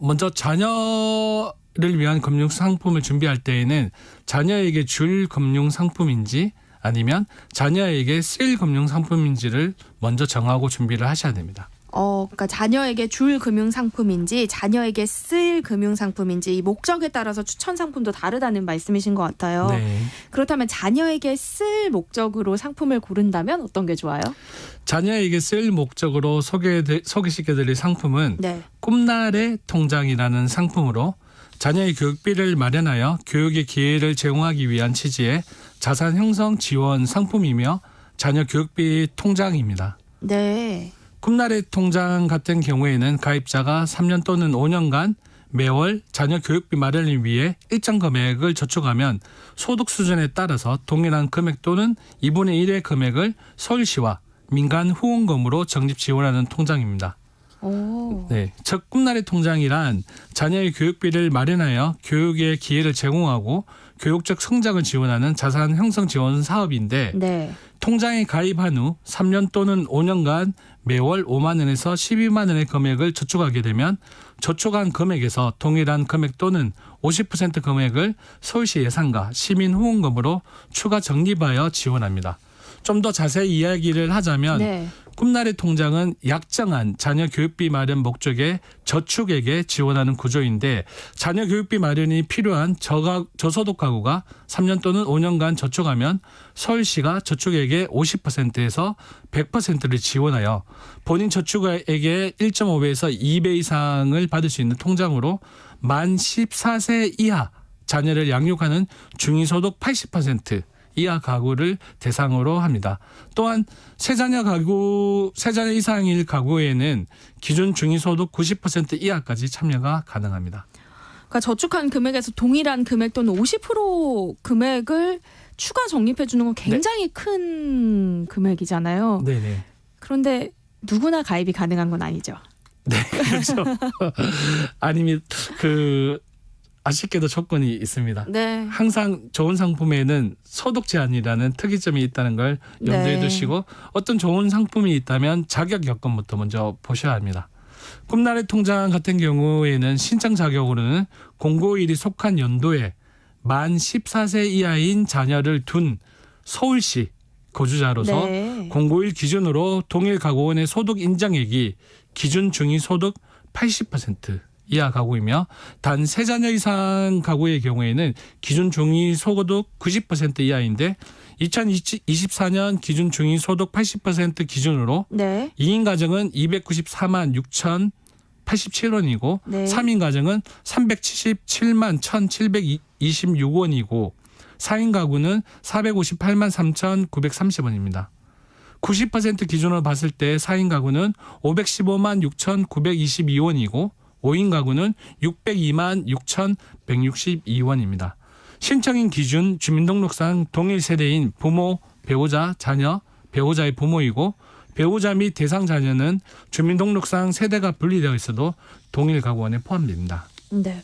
먼저 자녀를 위한 금융 상품을 준비할 때에는 자녀에게 줄 금융 상품인지 아니면 자녀에게 쓸 금융 상품인지를 먼저 정하고 준비를 하셔야 됩니다. 그러니까 자녀에게 줄 금융 상품인지 자녀에게 쓸 금융 상품인지 이 목적에 따라서 추천 상품도 다르다는 말씀이신 것 같아요. 네. 그렇다면 자녀에게 쓸 목적으로 상품을 고른다면 어떤 게 좋아요? 자녀에게 쓸 목적으로 소개시켜드릴 상품은 네. 꿈나래 통장이라는 상품으로 자녀의 교육비를 마련하여 교육의 기회를 제공하기 위한 취지의 자산 형성 지원 상품이며 자녀 교육비 통장입니다. 네. 꿈나래 통장 같은 경우에는 가입자가 3년 또는 5년간 매월 자녀 교육비 마련을 위해 일정 금액을 저축하면 소득 수준에 따라서 동일한 금액 또는 2분의 1의 금액을 서울시와 민간 후원금으로 적립 지원하는 통장입니다. 오. 네, 즉 꿈나래 통장이란 자녀의 교육비를 마련하여 교육의 기회를 제공하고 교육적 성장을 지원하는 자산 형성 지원 사업인데 네. 통장에 가입한 후 3년 또는 5년간 매월 5만 원에서 12만 원의 금액을 저축하게 되면 저축한 금액에서 동일한 금액 또는 50% 금액을 서울시 예산과 시민 후원금으로 추가 적립하여 지원합니다. 좀 더 자세히 이야기를 하자면 네. 꿈나래 통장은 약정한 자녀 교육비 마련 목적의 저축액에 지원하는 구조인데 자녀 교육비 마련이 필요한 저소득 가구가 3년 또는 5년간 저축하면 서울시가 저축액의 50%에서 100%를 지원하여 본인 저축액의 1.5배에서 2배 이상을 받을 수 있는 통장으로 만 14세 이하 자녀를 양육하는 중위소득 80% 이하 가구를 대상으로 합니다. 또한 세자녀 이상일 가구에는 기준 중위소득 90% 이하까지 참여가 가능합니다. 그러니까 저축한 금액에서 동일한 금액 또는 50% 금액을 추가 적립해 주는 건 굉장히 큰 금액이잖아요. 네네. 그런데 누구나 가입이 가능한 건 아니죠. 네, 그렇죠. 아니면 아쉽게도 조건이 있습니다. 네. 항상 좋은 상품에는 소득 제한이라는 특이점이 있다는 걸 염두에 네. 두시고 어떤 좋은 상품이 있다면 자격 여건부터 먼저 보셔야 합니다. 꿈나래 통장 같은 경우에는 신청 자격으로는 공고일이 속한 연도에 만 14세 이하인 자녀를 둔 서울시 거주자로서 네. 공고일 기준으로 동일 가구원의 소득 인정액이 기준 중위소득 80% 이하 가구이며 단 3자녀 이상 가구의 경우에는 기준 중위소득 90% 이하인데 2024년 기준 중위소득 80% 기준으로 네. 2인 가정은 294만 6,087원이고 네. 3인 가정은 377만 1,726원이고 4인 가구는 458만 3,930원입니다. 90% 기준으로 봤을 때 4인 가구는 515만 6,922원이고 5인 가구는 602만 6,162원입니다. 신청인 기준 주민등록상 동일 세대인 부모, 배우자, 자녀, 배우자의 부모이고 배우자 및 대상 자녀는 주민등록상 세대가 분리되어 있어도 동일 가구원에 포함됩니다. 네.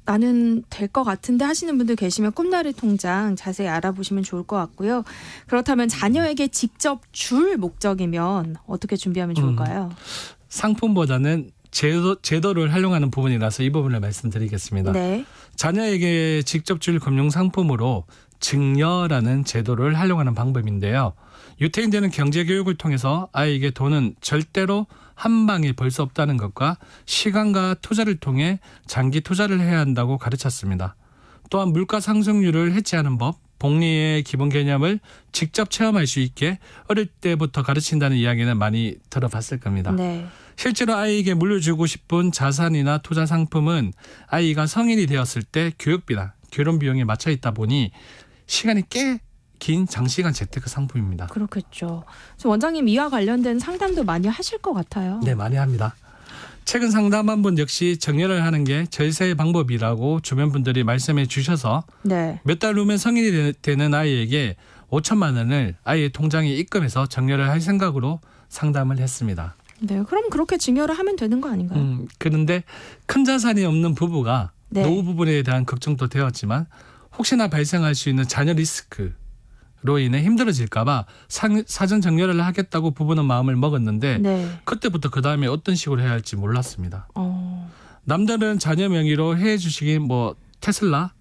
나는 될 것 같은데 하시는 분들 계시면 꿈나래 통장 자세히 알아보시면 좋을 것 같고요. 그렇다면 자녀에게 직접 줄 목적이면 어떻게 준비하면 좋을까요? 상품보다는 제도를 활용하는 부분이라서 이 부분을 말씀드리겠습니다. 네. 자녀에게 직접 줄 금융 상품으로 증여라는 제도를 활용하는 방법인데요. 유태인되는 경제교육을 통해서 아이에게 돈은 절대로 한 방에 벌 수 없다는 것과 시간과 투자를 통해 장기 투자를 해야 한다고 가르쳤습니다. 또한 물가 상승률을 해치하는 법, 복리의 기본 개념을 직접 체험할 수 있게 어릴 때부터 가르친다는 이야기는 많이 들어봤을 겁니다. 네. 실제로 아이에게 물려주고 싶은 자산이나 투자 상품은 아이가 성인이 되었을 때 교육비나 결혼 비용에 맞춰 있다 보니 시간이 꽤 긴 장시간 재테크 상품입니다. 그렇겠죠. 원장님 이와 관련된 상담도 많이 하실 것 같아요. 네, 많이 합니다. 최근 상담한 분 역시 정리를 하는 게 절세의 방법이라고 주변 분들이 말씀해 주셔서 네. 몇 달 후면 성인이 되는 아이에게 5천만 원을 아이의 통장에 입금해서 정리를 할 생각으로 상담을 했습니다. 네, 그럼 그렇게 증여를 하면 되는 거 아닌가요? 그런데 큰 자산이 없는 부부가 네. 노후 부분에 대한 걱정도 되었지만 혹시나 발생할 수 있는 자녀 리스크로 인해 힘들어질까 봐 사전 정렬을 하겠다고 부부는 마음을 먹었는데 네. 그때부터 그 다음에 어떤 식으로 해야 할지 몰랐습니다. 남들은 자녀 명의로 해외 주식인 테슬라,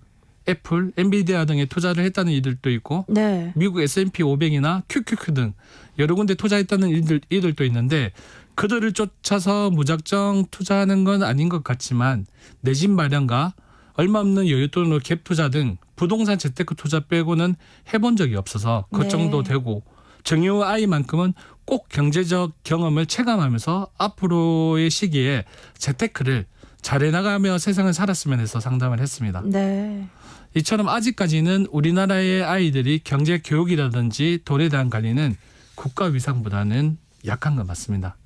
애플, 엔비디아 등에 투자를 했다는 이들도 있고 네. 미국 S&P 500이나 QQQ 등 여러 군데 투자했다는 이들도 있는데 그들을 쫓아서 무작정 투자하는 건 아닌 것 같지만 내 집 마련과 얼마 없는 여윳돈으로 갭 투자 등 부동산 재테크 투자 빼고는 해본 적이 없어서 걱정도 되고 정유 아이만큼은 꼭 경제적 경험을 체감하면서 앞으로의 시기에 재테크를 잘해나가며 세상을 살았으면 해서 상담을 했습니다. 네. 이처럼 아직까지는 우리나라의 아이들이 경제 교육이라든지 돈에 대한 관리는 국가 위상보다는 약한 것 맞습니다.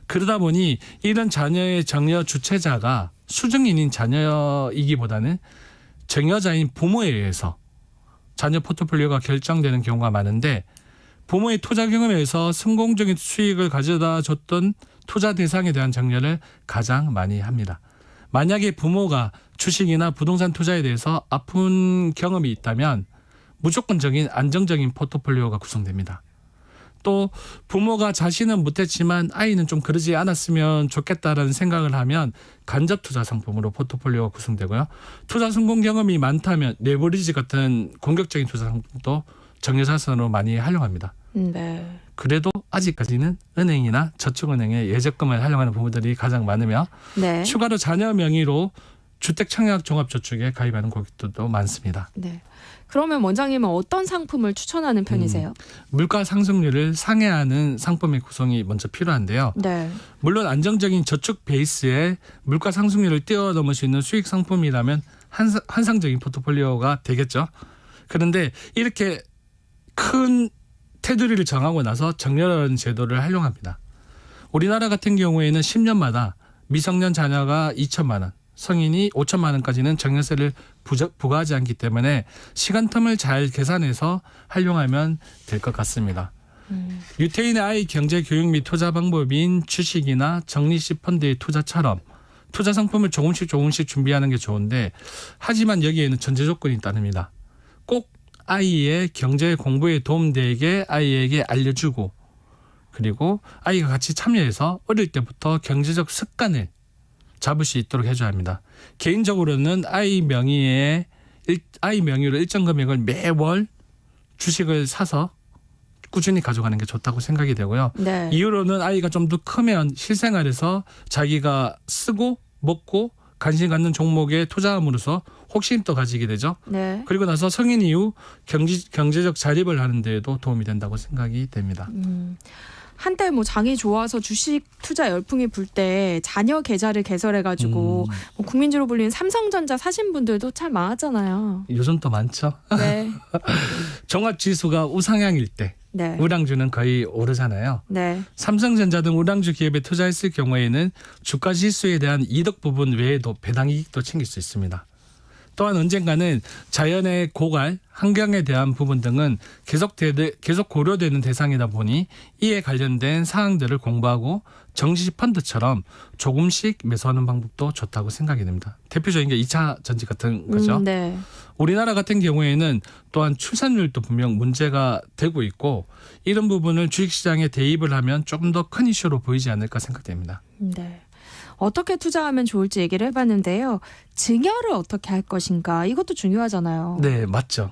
그러다 보니 이런 자녀의 정여 주체자가 수증인인 자녀이기보다는 정여자인 부모에 의해서 자녀 포트폴리오가 결정되는 경우가 많은데 부모의 투자 경험에 의해서 성공적인 수익을 가져다 줬던 투자 대상에 대한 정여를 가장 많이 합니다. 만약에 부모가 주식이나 부동산 투자에 대해서 아픈 경험이 있다면 무조건적인 안정적인 포트폴리오가 구성됩니다. 또 부모가 자신은 못했지만 아이는 좀 그러지 않았으면 좋겠다라는 생각을 하면 간접 투자 상품으로 포트폴리오가 구성되고요. 투자 성공 경험이 많다면 레버리지 같은 공격적인 투자 상품도 정여자산으로 많이 활용합니다. 네. 그래도 아직까지는 은행이나 저축은행에 예적금을 활용하는 부모들이 가장 많으며 네. 추가로 자녀 명의로 주택청약 종합저축에 가입하는 고객들도 많습니다. 네. 그러면 원장님은 어떤 상품을 추천하는 편이세요? 물가 상승률을 상회하는 상품의 구성이 먼저 필요한데요. 네. 물론 안정적인 저축 베이스에 물가 상승률을 뛰어넘을 수 있는 수익 상품이라면 환상적인 포트폴리오가 되겠죠. 그런데 이렇게 큰 테두리를 정하고 나서 정렬하는 제도를 활용합니다. 우리나라 같은 경우에는 10년마다 미성년 자녀가 2천만 원, 성인이 5천만 원까지는 정여세를 부과하지 않기 때문에 시간텀을 잘 계산해서 활용하면 될 것 같습니다. 유태인의 아이 경제 교육 및 투자 방법인 주식이나 적립식 펀드의 투자처럼 투자 상품을 조금씩 준비하는 게 좋은데 하지만 여기에는 전제 조건이 따릅니다. 꼭 아이의 경제 공부에 도움되게 아이에게 알려주고 그리고 아이가 같이 참여해서 어릴 때부터 경제적 습관을 잡을 수 있도록 해줘야 합니다. 개인적으로는 아이 명의로 일정 금액을 매월 주식을 사서 꾸준히 가져가는 게 좋다고 생각이 되고요. 네. 이후로는 아이가 좀 더 크면 실생활에서 자기가 쓰고 먹고 관심 갖는 종목에 투자함으로써 혹심도 가지게 되죠. 네. 그리고 나서 성인 이후 경제적 자립을 하는 데에도 도움이 된다고 생각이 됩니다. 한때 뭐 장이 좋아서 주식 투자 열풍이 불 때 자녀 계좌를 개설해가지고 뭐 국민주로 불리는 삼성전자 사신 분들도 참 많았잖아요. 요즘 또 많죠. 네. 종합지수가 우상향일 때 네. 우량주는 거의 오르잖아요. 네. 삼성전자 등 우량주 기업에 투자했을 경우에는 주가 지수에 대한 이득 부분 외에도 배당 이익도 챙길 수 있습니다. 또한 언젠가는 자연의 고갈, 환경에 대한 부분 등은 계속 고려되는 대상이다 보니 이에 관련된 사항들을 공부하고 정시 펀드처럼 조금씩 매수하는 방법도 좋다고 생각이 됩니다. 대표적인 게 2차 전지 같은 거죠. 네. 우리나라 같은 경우에는 또한 출산율도 분명 문제가 되고 있고 이런 부분을 주식시장에 대입을 하면 조금 더 큰 이슈로 보이지 않을까 생각됩니다. 네. 어떻게 투자하면 좋을지 얘기를 해봤는데요. 증여를 어떻게 할 것인가 이것도 중요하잖아요. 네, 맞죠.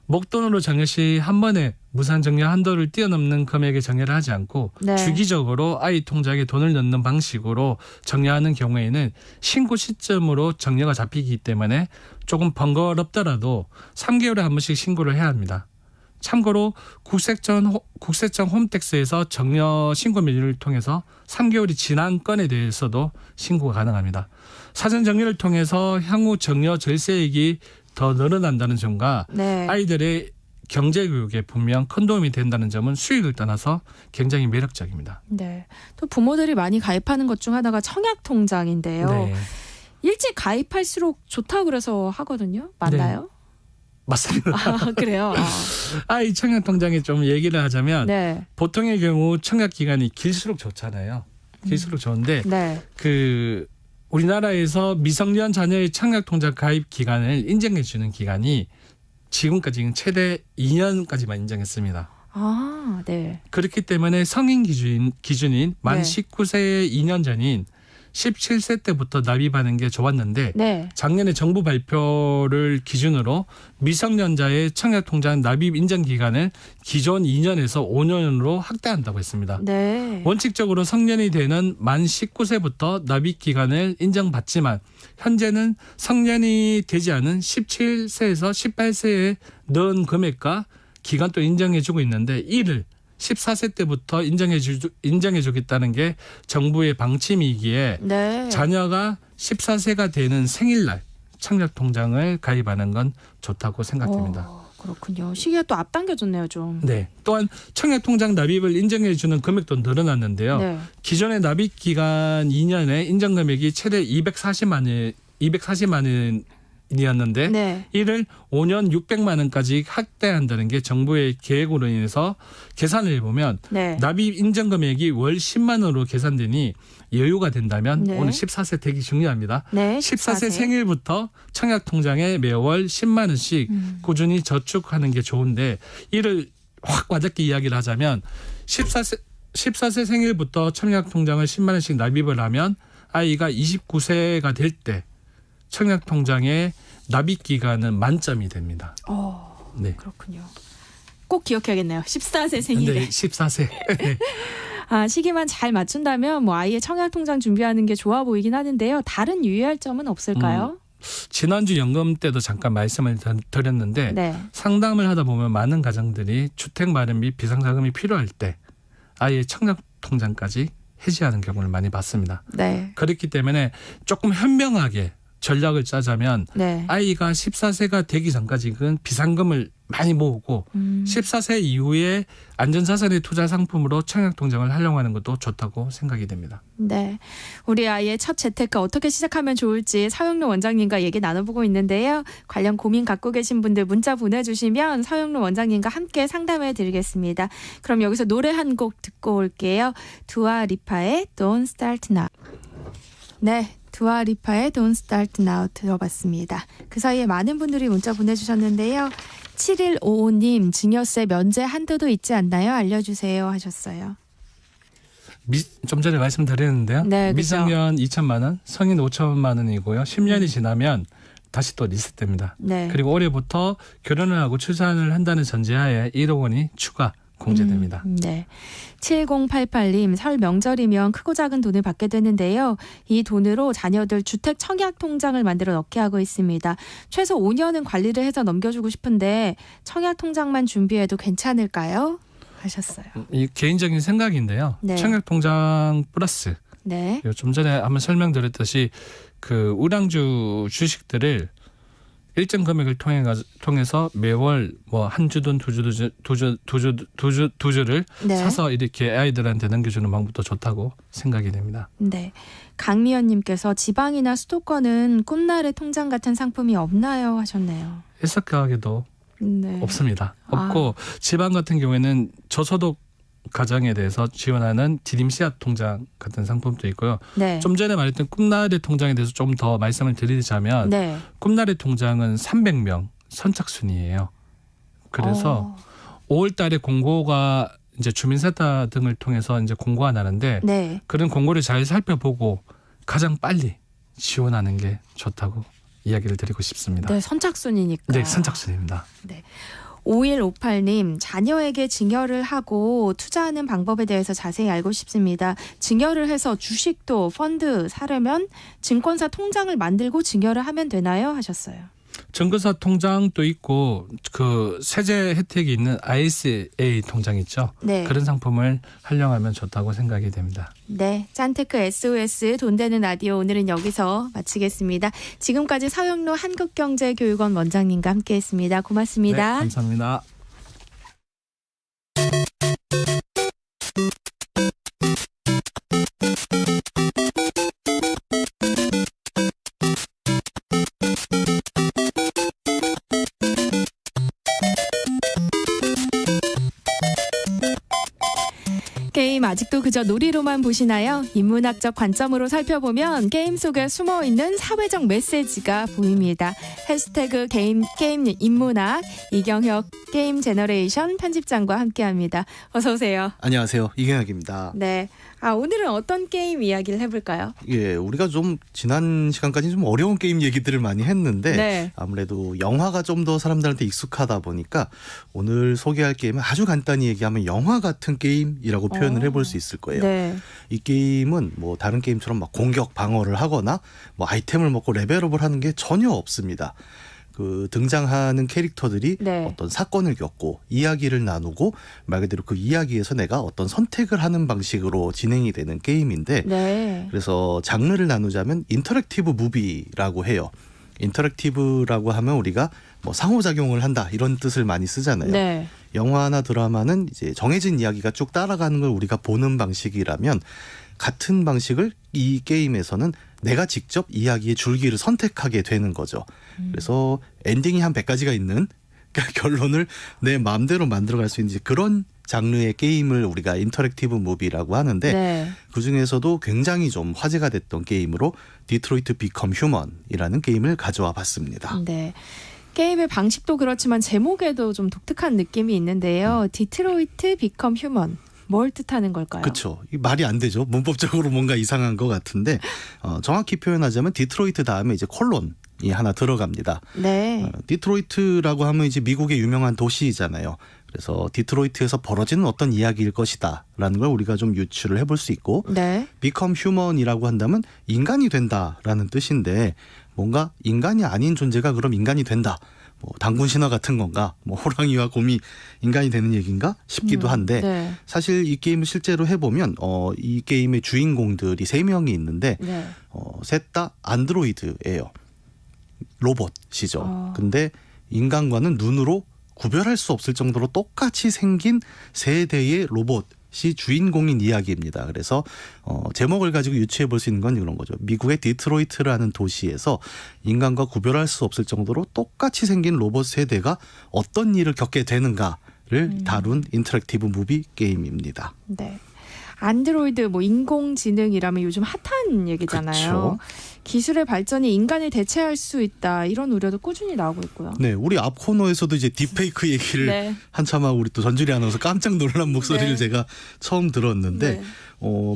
목돈으로 정여 시 한 번에 무산 정여 한도를 뛰어넘는 금액의 정여를 하지 않고 네. 주기적으로 아이 통장에 돈을 넣는 방식으로 정여하는 경우에는 신고 시점으로 정여가 잡히기 때문에 조금 번거롭더라도 3개월에 한 번씩 신고를 해야 합니다. 참고로 국세청 홈택스에서 정여 신고 메뉴를 통해서 3개월이 지난 건에 대해서도 신고가 가능합니다. 사전 정리를 통해서 향후 정여 절세액이 더 늘어난다는 점과 네. 아이들의 경제교육에 분명 큰 도움이 된다는 점은 수익을 떠나서 굉장히 매력적입니다. 네. 또 부모들이 많이 가입하는 것 중 하나가 청약통장인데요. 네. 일찍 가입할수록 좋다고 그래서 하거든요. 맞나요? 네. 맞습니다. 아, 그래요? 아이 청약통장에 좀 얘기를 하자면 네. 보통의 경우 청약기간이 길수록 좋잖아요. 길수록 좋은데 네. 우리나라에서 미성년 자녀의 청약통장 가입 기간을 인정해 주는 기간이 지금까지는 최대 2년까지만 인정했습니다. 아, 네. 그렇기 때문에 성인 기준인 만 네. 19세의 2년 전인 17세 때부터 납입하는 게 좋았는데 네. 작년에 정부 발표를 기준으로 미성년자의 청약통장 납입 인정 기간을 기존 2년에서 5년으로 확대한다고 했습니다. 네. 원칙적으로 성년이 되는 만 19세부터 납입 기간을 인정받지만 현재는 성년이 되지 않은 17세에서 18세에 넣은 금액과 기간도 인정해주고 있는데 이를 14세 때부터 인정해주겠다는 게 정부의 방침이기에 네. 자녀가 14세가 되는 생일날 청약통장을 가입하는 건 좋다고 생각됩니다. 그렇군요. 시기가 또 앞당겨졌네요, 좀. 네. 또한 청약통장 납입을 인정해주는 금액도 늘어났는데요. 네. 기존의 납입 기간 2년에 인정 금액이 최대 240만 원이었는데 네. 이를 5년 600만 원까지 확대한다는 게 정부의 계획으로 인해서 계산을 해보면 네. 납입 인정 금액이 월 10만 원으로 계산되니 여유가 된다면 네. 오늘 14세 되기 중요합니다. 네, 14세 생일부터 청약통장에 매월 10만 원씩 꾸준히 저축하는 게 좋은데 이를 확 와닿게 이야기를 하자면 14세 생일부터 청약통장을 10만 원씩 납입을 하면 아이가 29세가 될 때 청약통장의 납입 기간은 만점이 됩니다. 네. 그렇군요. 꼭 기억해야겠네요. 14세 생일에. 네, 14세. 네. 시기만 잘 맞춘다면 뭐 아이의 청약통장 준비하는 게 좋아 보이긴 하는데요. 다른 유의할 점은 없을까요? 지난주 연금 때도 잠깐 말씀을 드렸는데 네. 상담을 하다 보면 많은 가정들이 주택 마련 및 비상자금이 필요할 때 아이의 청약통장까지 해지하는 경우를 많이 봤습니다. 네. 그렇기 때문에 조금 현명하게 전략을 짜자면 네. 아이가 14세가 되기 전까지는 비상금을 많이 모으고 14세 이후에 안전자산의 투자 상품으로 청약통장을 활용하는 것도 좋다고 생각이 됩니다. 네, 우리 아이의 첫 재테크 어떻게 시작하면 좋을지 서영로 원장님과 얘기 나눠보고 있는데요. 관련 고민 갖고 계신 분들 문자 보내주시면 서영로 원장님과 함께 상담해드리겠습니다. 그럼 여기서 노래 한 곡 듣고 올게요. 두아리파의 Don't Start Now. 네, 두아리파의 Don't Start Now 들어봤습니다. 그 사이에 많은 분들이 문자 보내주셨는데요. 7155님, 증여세 면제 한도도 있지 않나요? 알려주세요 하셨어요. 좀 전에 말씀드렸는데요. 네, 미성년 2천만 원, 성인 5천만 원이고요. 10년이 지나면 다시 또 리셋됩니다. 네. 그리고 올해부터 결혼을 하고 출산을 한다는 전제하에 1억 원이 추가 공제됩니다. 네. 7088님, 설 명절이면 크고 작은 돈을 받게 되는데요. 이 돈으로 자녀들 주택 청약 통장을 만들어 넣게 하고 있습니다. 최소 5년은 관리를 해서 넘겨주고 싶은데 청약 통장만 준비해도 괜찮을까요? 하셨어요. 이 개인적인 생각인데요. 네. 청약 통장 플러스 네. 좀 전에 한번 설명드렸듯이 그 우량주 주식들을 일정 금액을 통해서 매월 뭐 한 주든 두 주를 네. 사서 이렇게 아이들한테 넘겨주는 방법도 좋다고 생각이 됩니다. 네. 강미연님께서 지방이나 수도권은 꿈나래 통장 같은 상품이 없나요? 하셨네요. 일석하게도 네. 없습니다. 없고 지방 같은 경우에는 저소득 가정에 대해서 지원하는 디딤 씨앗 통장 같은 상품도 있고요. 네. 좀 전에 말했던 꿈나래 통장에 대해서 좀 더 말씀을 드리자면 네. 꿈나래 통장은 300명 선착순이에요. 그래서 5월 달에 공고가 이제 주민센터 등을 통해서 이제 공고가 나는데 네. 그런 공고를 잘 살펴보고 가장 빨리 지원하는 게 좋다고 이야기를 드리고 싶습니다. 네, 선착순이니까. 네, 선착순입니다. 네. 5158님, 자녀에게 증여를 하고 투자하는 방법에 대해서 자세히 알고 싶습니다. 증여를 해서 주식도 펀드 사려면 증권사 통장을 만들고 증여를 하면 되나요? 하셨어요. 증권사 통장도 있고 그 세제 혜택이 있는 ISA 통장 있죠. 네. 그런 상품을 활용하면 좋다고 생각이 됩니다. 네, 짠테크 SOS 돈 되는 라디오 오늘은 여기서 마치겠습니다. 지금까지 서영로 한국경제교육원 원장님과 함께했습니다. 고맙습니다. 네, 감사합니다. 게임 아직도 그저 놀이로만 보시나요? 인문학적 관점으로 살펴보면 게임 속에 숨어있는 사회적 메시지가 보입니다. 해시태그 게임 인문학 이경혁 게임 제너레이션 편집장과 함께합니다. 어서 오세요. 안녕하세요. 이경혁입니다. 네. 오늘은 어떤 게임 이야기를 해볼까요? 예, 우리가 좀 지난 시간까지 좀 어려운 게임 얘기들을 많이 했는데 네. 아무래도 영화가 좀 더 사람들한테 익숙하다 보니까 오늘 소개할 게임은 아주 간단히 얘기하면 영화 같은 게임이라고 표현을 해볼 수 있을 거예요. 네. 이 게임은 뭐 다른 게임처럼 막 공격 방어를 하거나 뭐 아이템을 먹고 레벨업을 하는 게 전혀 없습니다. 그 등장하는 캐릭터들이 네. 어떤 사건을 겪고 이야기를 나누고 말 그대로 그 이야기에서 내가 어떤 선택을 하는 방식으로 진행이 되는 게임인데 네. 그래서 장르를 나누자면 인터랙티브 무비라고 해요. 인터랙티브라고 하면 우리가 뭐 상호작용을 한다 이런 뜻을 많이 쓰잖아요. 네. 영화나 드라마는 이제 정해진 이야기가 쭉 따라가는 걸 우리가 보는 방식이라면 같은 방식을 이 게임에서는 내가 직접 이야기의 줄기를 선택하게 되는 거죠. 그래서 엔딩이 한 100가지가 있는 결론을 내 마음대로 만들어갈 수 있는 그런 장르의 게임을 우리가 인터랙티브 무비라고 하는데 네. 그중에서도 굉장히 좀 화제가 됐던 게임으로 디트로이트 비컴 휴먼이라는 게임을 가져와 봤습니다. 네. 게임의 방식도 그렇지만 제목에도 좀 독특한 느낌이 있는데요. 디트로이트 비컴 휴먼. 뭘 뜻하는 걸까요? 그렇죠. 말이 안 되죠. 문법적으로 뭔가 이상한 것 같은데 정확히 표현하자면 디트로이트 다음에 이제 콜론이 하나 들어갑니다. 네. 디트로이트라고 하면 이제 미국의 유명한 도시잖아요. 그래서 디트로이트에서 벌어지는 어떤 이야기일 것이다라는 걸 우리가 좀 유추를 해볼 수 있고 네. become human이라고 한다면 인간이 된다라는 뜻인데 뭔가 인간이 아닌 존재가 그럼 인간이 된다. 뭐 당군 신화 같은 건가? 뭐 호랑이와 곰이 인간이 되는 얘기인가 싶기도 한데 네. 사실 이 게임을 실제로 해보면 이 게임의 주인공들이 3명이 있는데 네. 셋 다 안드로이드예요. 로봇이죠. 근데 인간과는 눈으로 구별할 수 없을 정도로 똑같이 생긴 3대의 로봇이 주인공인 이야기입니다. 그래서 제목을 가지고 유추해 볼 수 있는 건 이런 거죠. 미국의 디트로이트라는 도시에서 인간과 구별할 수 없을 정도로 똑같이 생긴 로봇 세대가 어떤 일을 겪게 되는가를 다룬 인터랙티브 무비 게임입니다. 네. 안드로이드 뭐 인공지능이라면 요즘 핫한 얘기잖아요. 그쵸. 기술의 발전이 인간을 대체할 수 있다 이런 우려도 꾸준히 나오고 있고요. 네, 우리 앞 코너에서도 이제 딥페이크 얘기를 네. 한참 하고 우리 또 전주리 아나운서 깜짝 놀란 목소리를 네. 제가 처음 들었는데 네.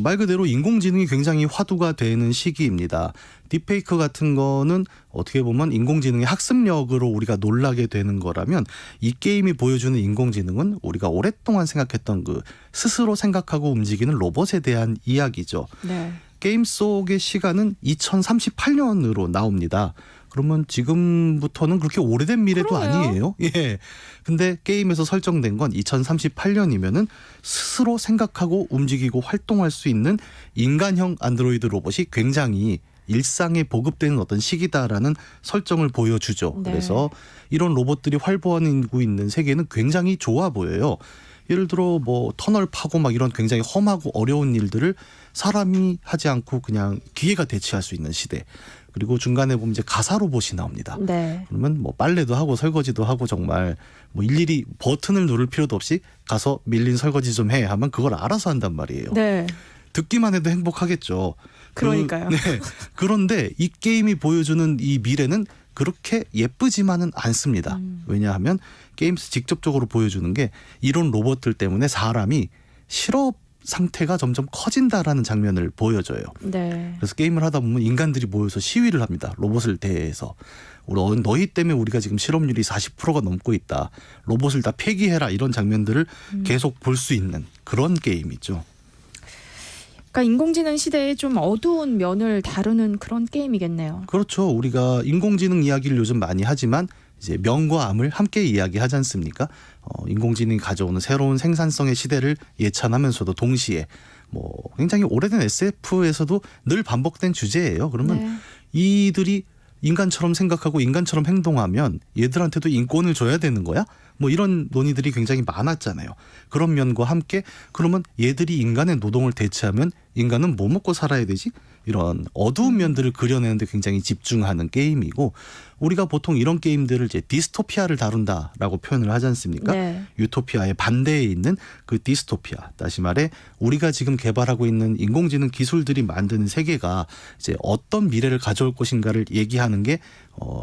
말 그대로 인공지능이 굉장히 화두가 되는 시기입니다. 딥페이크 같은 거는 어떻게 보면 인공지능의 학습력으로 우리가 놀라게 되는 거라면 이 게임이 보여주는 인공지능은 우리가 오랫동안 생각했던 그 스스로 생각하고 움직이는 로봇에 대한 이야기죠. 네. 게임 속의 시간은 2038년으로 나옵니다. 그러면 지금부터는 그렇게 오래된 미래도 그러네요. 아니에요. 예. 근데 게임에서 설정된 건 2038년이면은 스스로 생각하고 움직이고 활동할 수 있는 인간형 안드로이드 로봇이 굉장히 일상에 보급되는 어떤 시기다라는 설정을 보여주죠. 네. 그래서 이런 로봇들이 활보하고 있는 세계는 굉장히 좋아 보여요. 예를 들어 뭐 터널 파고 막 이런 굉장히 험하고 어려운 일들을 사람이 하지 않고 그냥 기계가 대체할 수 있는 시대. 그리고 중간에 보면 이제 가사 로봇이 나옵니다. 네. 그러면 뭐 빨래도 하고 설거지도 하고 정말 뭐 일일이 버튼을 누를 필요도 없이 가서 밀린 설거지 좀 해 하면 그걸 알아서 한단 말이에요. 네. 듣기만 해도 행복하겠죠. 그러니까요. 네. 그런데 이 게임이 보여주는 이 미래는 그렇게 예쁘지만은 않습니다. 왜냐하면 게임에서 직접적으로 보여주는 게 이런 로봇들 때문에 사람이 실업 상태가 점점 커진다라는 장면을 보여줘요. 네. 그래서 게임을 하다 보면 인간들이 모여서 시위를 합니다. 로봇을 대해서. 너희 때문에 우리가 지금 실업률이 40%가 넘고 있다. 로봇을 다 폐기해라. 이런 장면들을 계속 볼 수 있는 그런 게임이죠. 그러니까 인공지능 시대에 좀 어두운 면을 다루는 그런 게임이겠네요. 그렇죠. 우리가 인공지능 이야기를 요즘 많이 하지만 이제 명과 암을 함께 이야기하지 않습니까? 인공지능이 가져오는 새로운 생산성의 시대를 예찬하면서도 동시에 뭐 굉장히 오래된 SF에서도 늘 반복된 주제예요. 그러면 네. 이들이 인간처럼 생각하고 인간처럼 행동하면 얘들한테도 인권을 줘야 되는 거야? 뭐 이런 논의들이 굉장히 많았잖아요. 그런 면과 함께 그러면 얘들이 인간의 노동을 대체하면 인간은 뭐 먹고 살아야 되지? 이런 어두운 면들을 그려내는데 굉장히 집중하는 게임이고 우리가 보통 이런 게임들을 이제 디스토피아를 다룬다라고 표현을 하지 않습니까? 네. 유토피아의 반대에 있는 그 디스토피아. 다시 말해 우리가 지금 개발하고 있는 인공지능 기술들이 만드는 세계가 이제 어떤 미래를 가져올 것인가를 얘기하는 게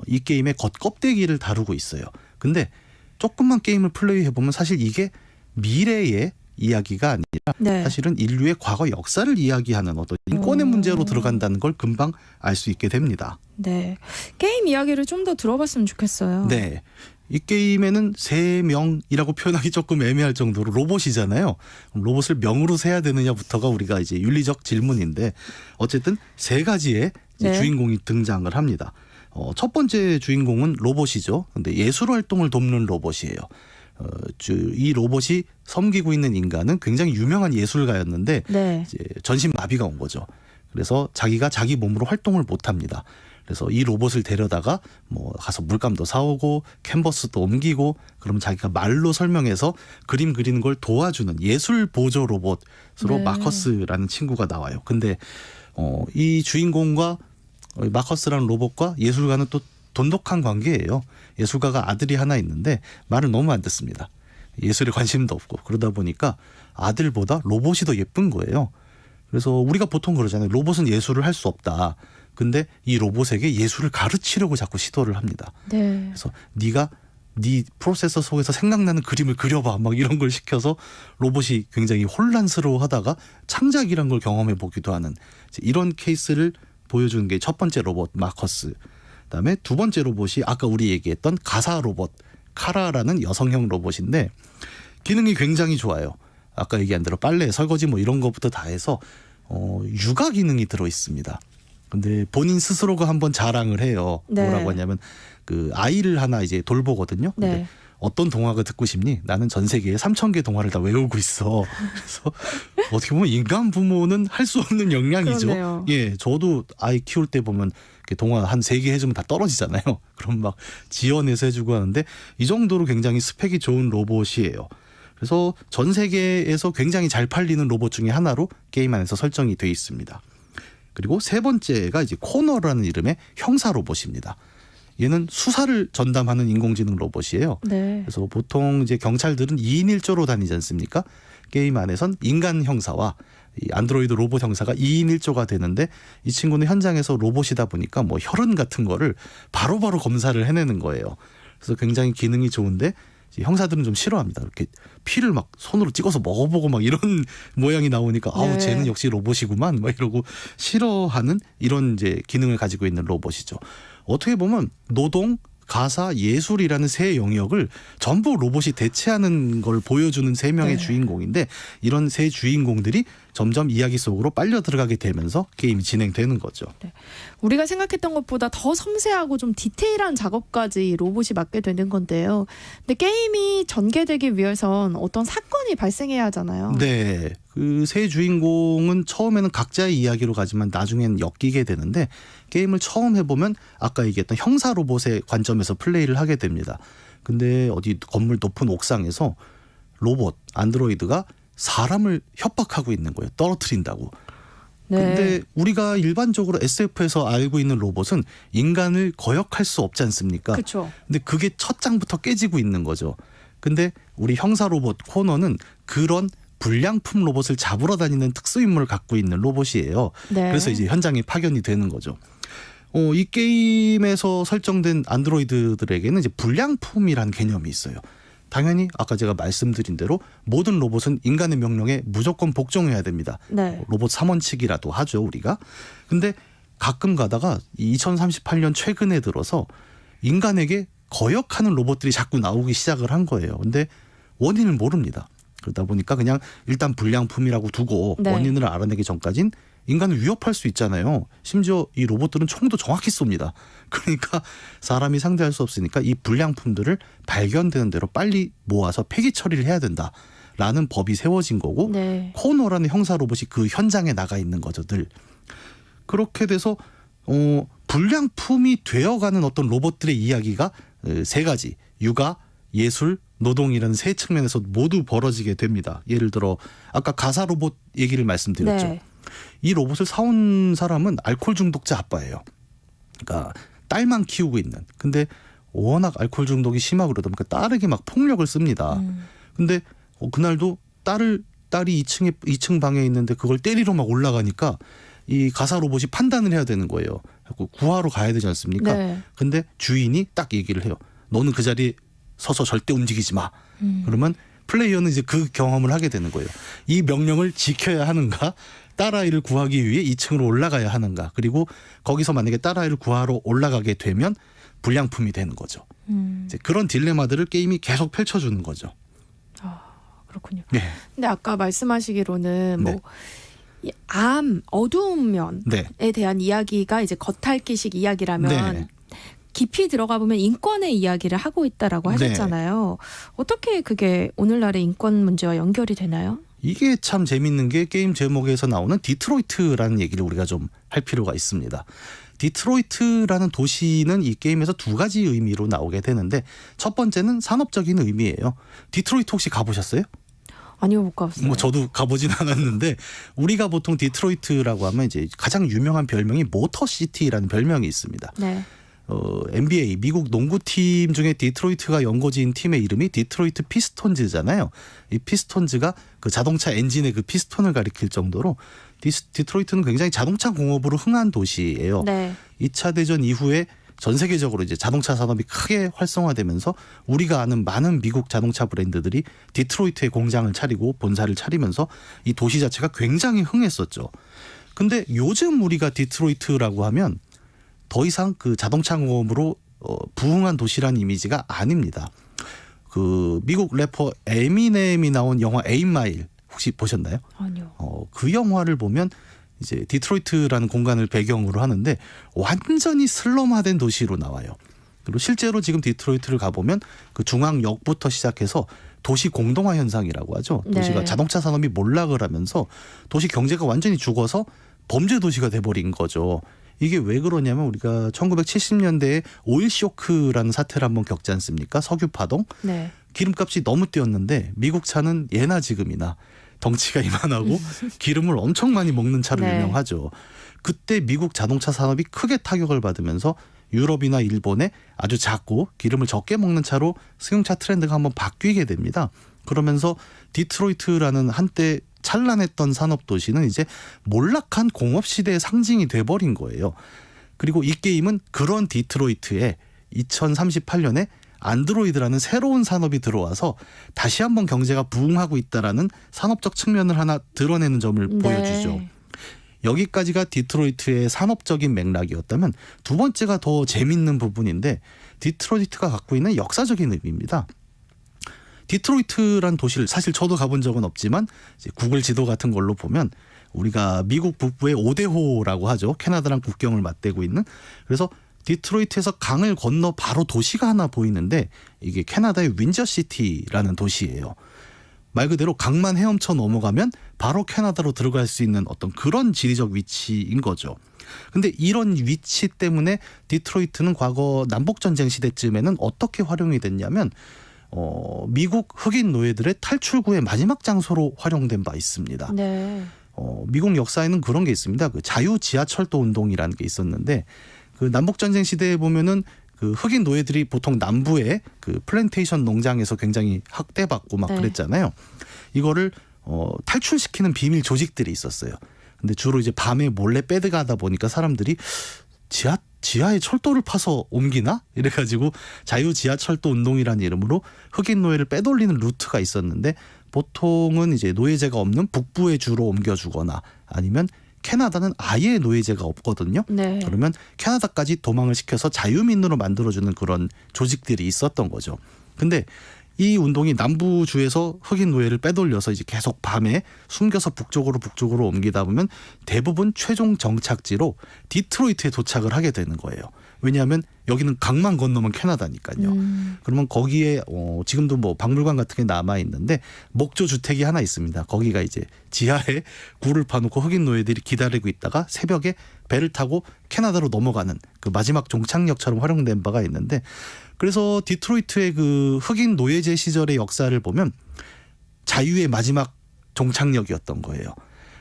이 게임의 겉껍데기를 다루고 있어요. 근데 조금만 게임을 플레이해 보면 사실 이게 미래의 이야기가 아니라 네. 사실은 인류의 과거 역사를 이야기하는 어떤 인권의 문제로 들어간다는 걸 금방 알 수 있게 됩니다. 네. 게임 이야기를 좀 더 들어봤으면 좋겠어요. 네. 이 게임에는 세 명이라고 표현하기 조금 애매할 정도로 로봇이잖아요. 로봇을 명으로 세야 되느냐부터가 우리가 이제 윤리적 질문인데 어쨌든 세 가지의 이제 네. 주인공이 등장을 합니다. 첫 번째 주인공은 로봇이죠. 근데 예술 활동을 돕는 로봇이에요. 이 로봇이 섬기고 있는 인간은 굉장히 유명한 예술가였는데 네. 이제 전신 마비가 온 거죠. 그래서 자기가 자기 몸으로 활동을 못 합니다. 그래서 이 로봇을 데려다가 뭐 가서 물감도 사오고 캔버스도 옮기고 그러면 자기가 말로 설명해서 그림 그리는 걸 도와주는 예술 보조 로봇으로 네. 마커스라는 친구가 나와요. 근데 이 주인공과 마커스라는 로봇과 예술가는 또 돈독한 관계예요. 예술가가 아들이 하나 있는데 말을 너무 안 듣습니다. 예술에 관심도 없고 그러다 보니까 아들보다 로봇이 더 예쁜 거예요. 그래서 우리가 보통 그러잖아요. 로봇은 예술을 할 수 없다. 근데 이 로봇에게 예술을 가르치려고 자꾸 시도를 합니다. 네. 그래서 네가 네 프로세서 속에서 생각나는 그림을 그려봐 막 이런 걸 시켜서 로봇이 굉장히 혼란스러워하다가 창작이란 걸 경험해 보기도 하는 이런 케이스를 보여주는 게 첫 번째 로봇 마커스. 그다음에 두 번째 로봇이 아까 우리 얘기했던 가사 로봇 카라라는 여성형 로봇인데 기능이 굉장히 좋아요. 아까 얘기한 대로 빨래, 설거지 뭐 이런 것부터 다 해서 육아 기능이 들어 있습니다. 근데 본인 스스로가 한번 자랑을 해요. 네. 뭐라고 하냐면 그 아이를 하나 이제 돌보거든요. 근데 네. 어떤 동화가 듣고 싶니? 나는 전 세계에 3,000개 동화를 다 외우고 있어. 그래서 어떻게 보면 인간 부모는 할 수 없는 역량이죠. 그러네요. 예, 저도 아이 키울 때 보면 이렇게 동화 한 3개 해주면 다 떨어지잖아요. 그럼 막 지어내서 해주고 하는데 이 정도로 굉장히 스펙이 좋은 로봇이에요. 그래서 전 세계에서 굉장히 잘 팔리는 로봇 중에 하나로 게임 안에서 설정이 돼 있습니다. 그리고 세 번째가 이제 코너라는 이름의 형사 로봇입니다. 얘는 수사를 전담하는 인공지능 로봇이에요. 네. 그래서 보통 이제 경찰들은 2인 1조로 다니지 않습니까? 게임 안에선 인간 형사와 이 안드로이드 로봇 형사가 2인 1조가 되는데 이 친구는 현장에서 로봇이다 보니까 뭐 혈흔 같은 거를 바로바로 검사를 해내는 거예요. 그래서 굉장히 기능이 좋은데 형사들은 좀 싫어합니다. 이렇게 피를 막 손으로 찍어서 먹어보고 막 이런 모양이 나오니까 아우 네. 쟤는 역시 로봇이구만 막 이러고 싫어하는 이런 이제 기능을 가지고 있는 로봇이죠. 어떻게 보면 노동, 가사, 예술이라는 세 영역을 전부 로봇이 대체하는 걸 보여주는 세 명의 네. 주인공인데 이런 세 주인공들이 점점 이야기 속으로 빨려 들어가게 되면서 게임이 진행되는 거죠. 우리가 생각했던 것보다 더 섬세하고 좀 디테일한 작업까지 로봇이 맡게 되는 건데요. 근데 게임이 전개되기 위해선 어떤 사건이 발생해야 하잖아요. 네. 그 세 주인공은 처음에는 각자의 이야기로 가지만 나중엔 엮이게 되는데 게임을 처음 해보면 아까 얘기했던 형사 로봇의 관점에서 플레이를 하게 됩니다. 근데 어디 건물 높은 옥상에서 로봇, 안드로이드가 사람을 협박하고 있는 거예요. 떨어뜨린다고. 네. 근데 우리가 일반적으로 SF에서 알고 있는 로봇은 인간을 거역할 수 없지 않습니까? 그렇죠. 근데 그게 첫 장부터 깨지고 있는 거죠. 근데 우리 형사 로봇 코너는 그런 불량품 로봇을 잡으러 다니는 특수임무를 갖고 있는 로봇이에요. 네. 그래서 이제 현장에 파견이 되는 거죠. 이 게임에서 설정된 안드로이드들에게는 이제 불량품이라는 개념이 있어요. 당연히 아까 제가 말씀드린 대로 모든 로봇은 인간의 명령에 무조건 복종해야 됩니다. 네. 로봇 3원칙이라도 하죠, 우리가. 근데 가끔 가다가 2038년 최근에 들어서 인간에게 거역하는 로봇들이 자꾸 나오기 시작을 한 거예요. 근데 원인을 모릅니다. 그러다 보니까 그냥 일단 불량품이라고 두고 네. 원인을 알아내기 전까진 인간을 위협할 수 있잖아요. 심지어 이 로봇들은 총도 정확히 쏩니다. 그러니까 사람이 상대할 수 없으니까 이 불량품들을 발견되는 대로 빨리 모아서 폐기 처리를 해야 된다라는 법이 세워진 거고 네. 코너라는 형사 로봇이 그 현장에 나가 있는 거죠. 늘. 그렇게 돼서 불량품이 되어가는 어떤 로봇들의 이야기가 세 가지 육아, 예술, 노동이라는 세 측면에서 모두 벌어지게 됩니다. 예를 들어 아까 가사 로봇 얘기를 말씀드렸죠. 네. 이 로봇을 사온 사람은 알코올 중독자 아빠예요. 그러니까 딸만 키우고 있는. 근데 워낙 알코올 중독이 심하고 그러다 보니까 딸에게 막 폭력을 씁니다. 근데 그날도 딸이 2층 방에 있는데 그걸 때리러 막 올라가니까 이 가사 로봇이 판단을 해야 되는 거예요. 구하러 가야 되지 않습니까? 네. 근데 주인이 딱 얘기를 해요. 너는 그 자리에 서서 절대 움직이지 마. 그러면 플레이어는 이제 그 경험을 하게 되는 거예요. 이 명령을 지켜야 하는가? 딸아이를 구하기 위해 2층으로 올라가야 하는가? 그리고 거기서 만약에 딸아이를 구하러 올라가게 되면 불량품이 되는 거죠. 이제 그런 딜레마들을 게임이 계속 펼쳐주는 거죠. 그렇군요. 네. 근데 아까 말씀하시기로는 네. 뭐 어두운 면에 네. 대한 이야기가 이제 겉핥기식 이야기라면 네. 깊이 들어가 보면 인권의 이야기를 하고 있다라고 하셨잖아요. 어떻게 그게 오늘날의 인권 문제와 연결이 되나요? 이게 참 재밌는 게 게임 제목에서 나오는 디트로이트라는 얘기를 우리가 좀 할 필요가 있습니다. 디트로이트라는 도시는 이 게임에서 두 가지 의미로 나오게 되는데 첫 번째는 산업적인 의미예요. 디트로이트 혹시 가보셨어요? 아니요, 못 가봤어요. 뭐 저도 가보진 않았는데 우리가 보통 디트로이트라고 하면 이제 가장 유명한 별명이 모터시티라는 별명이 있습니다. 네. NBA 미국 농구팀 중에 디트로이트가 연고지인 팀의 이름이 디트로이트 피스톤즈잖아요. 이 피스톤즈가 그 자동차 엔진의 그 피스톤을 가리킬 정도로 디트로이트는 굉장히 자동차 공업으로 흥한 도시예요. 네. 2차 대전 이후에 전 세계적으로 이제 자동차 산업이 크게 활성화되면서 우리가 아는 많은 미국 자동차 브랜드들이 디트로이트에 공장을 차리고 본사를 차리면서 이 도시 자체가 굉장히 흥했었죠. 근데 요즘 우리가 디트로이트라고 하면 더 이상 그 자동차 공업으로 부흥한 도시라는 이미지가 아닙니다. 그 미국 래퍼 에미넴이 나온 영화 8마일 혹시 보셨나요? 아니요. 그 영화를 보면 이제 디트로이트라는 공간을 배경으로 하는데 완전히 슬럼화된 도시로 나와요. 그리고 실제로 지금 디트로이트를 가보면 그 중앙역부터 시작해서 도시 공동화 현상이라고 하죠. 도시가 네. 자동차 산업이 몰락을 하면서 도시 경제가 완전히 죽어서 범죄 도시가 돼버린 거죠. 이게 왜 그러냐면 우리가 1970년대에 오일 쇼크라는 사태를 한번 겪지 않습니까? 석유 파동. 네. 기름값이 너무 뛰었는데 미국 차는 예나 지금이나 덩치가 이만하고 기름을 엄청 많이 먹는 차로 네. 유명하죠. 그때 미국 자동차 산업이 크게 타격을 받으면서 유럽이나 일본에 아주 작고 기름을 적게 먹는 차로 승용차 트렌드가 한번 바뀌게 됩니다. 그러면서 디트로이트라는 한때 찬란했던 산업도시는 이제 몰락한 공업시대의 상징이 돼버린 거예요. 그리고 이 게임은 그런 디트로이트에 2038년에 안드로이드라는 새로운 산업이 들어와서 다시 한번 경제가 부흥하고 있다라는 산업적 측면을 하나 드러내는 점을 보여주죠. 여기까지가 디트로이트의 산업적인 맥락이었다면 두 번째가 더 재밌는 부분인데 디트로이트가 갖고 있는 역사적인 의미입니다. 디트로이트란 도시를 사실 저도 가본 적은 없지만 이제 구글 지도 같은 걸로 보면 우리가 미국 북부의 오데호라고 하죠. 캐나다랑 국경을 맞대고 있는. 그래서 디트로이트에서 강을 건너 바로 도시가 하나 보이는데 이게 캐나다의 윈저시티라는 도시예요. 말 그대로 강만 헤엄쳐 넘어가면 바로 캐나다로 들어갈 수 있는 어떤 그런 지리적 위치인 거죠. 근데 이런 위치 때문에 디트로이트는 과거 남북전쟁 시대쯤에는 어떻게 활용이 됐냐면 미국 흑인 노예들의 탈출구의 마지막 장소로 활용된 바 있습니다. 네. 미국 역사에는 그런 게 있습니다. 그 자유 지하철도 운동이라는 게 있었는데 그 남북전쟁 시대에 보면은 그 흑인 노예들이 보통 남부의 그 플랜테이션 농장에서 굉장히 학대받고 막 네. 그랬잖아요. 이거를 탈출시키는 비밀 조직들이 있었어요. 근데 주로 이제 밤에 몰래 빼들어가다 보니까 사람들이 지하에 철도를 파서 옮기나? 이래가지고 자유 지하철도 운동이라는 이름으로 흑인 노예를 빼돌리는 루트가 있었는데 보통은 이제 노예제가 없는 북부에 주로 옮겨주거나 아니면 캐나다는 아예 노예제가 없거든요. 네. 그러면 캐나다까지 도망을 시켜서 자유민으로 만들어주는 그런 조직들이 있었던 거죠. 근데 이 운동이 남부주에서 흑인 노예를 빼돌려서 이제 계속 밤에 숨겨서 북쪽으로 옮기다 보면 대부분 최종 정착지로 디트로이트에 도착을 하게 되는 거예요. 왜냐하면 여기는 강만 건너면 캐나다니까요. 그러면 거기에 지금도 뭐 박물관 같은 게 남아 있는데 목조 주택이 하나 있습니다. 거기가 이제 지하에 굴을 파놓고 흑인 노예들이 기다리고 있다가 새벽에 배를 타고 캐나다로 넘어가는 그 마지막 종착역처럼 활용된 바가 있는데 그래서 디트로이트의 그 흑인 노예제 시절의 역사를 보면 자유의 마지막 종착역이었던 거예요.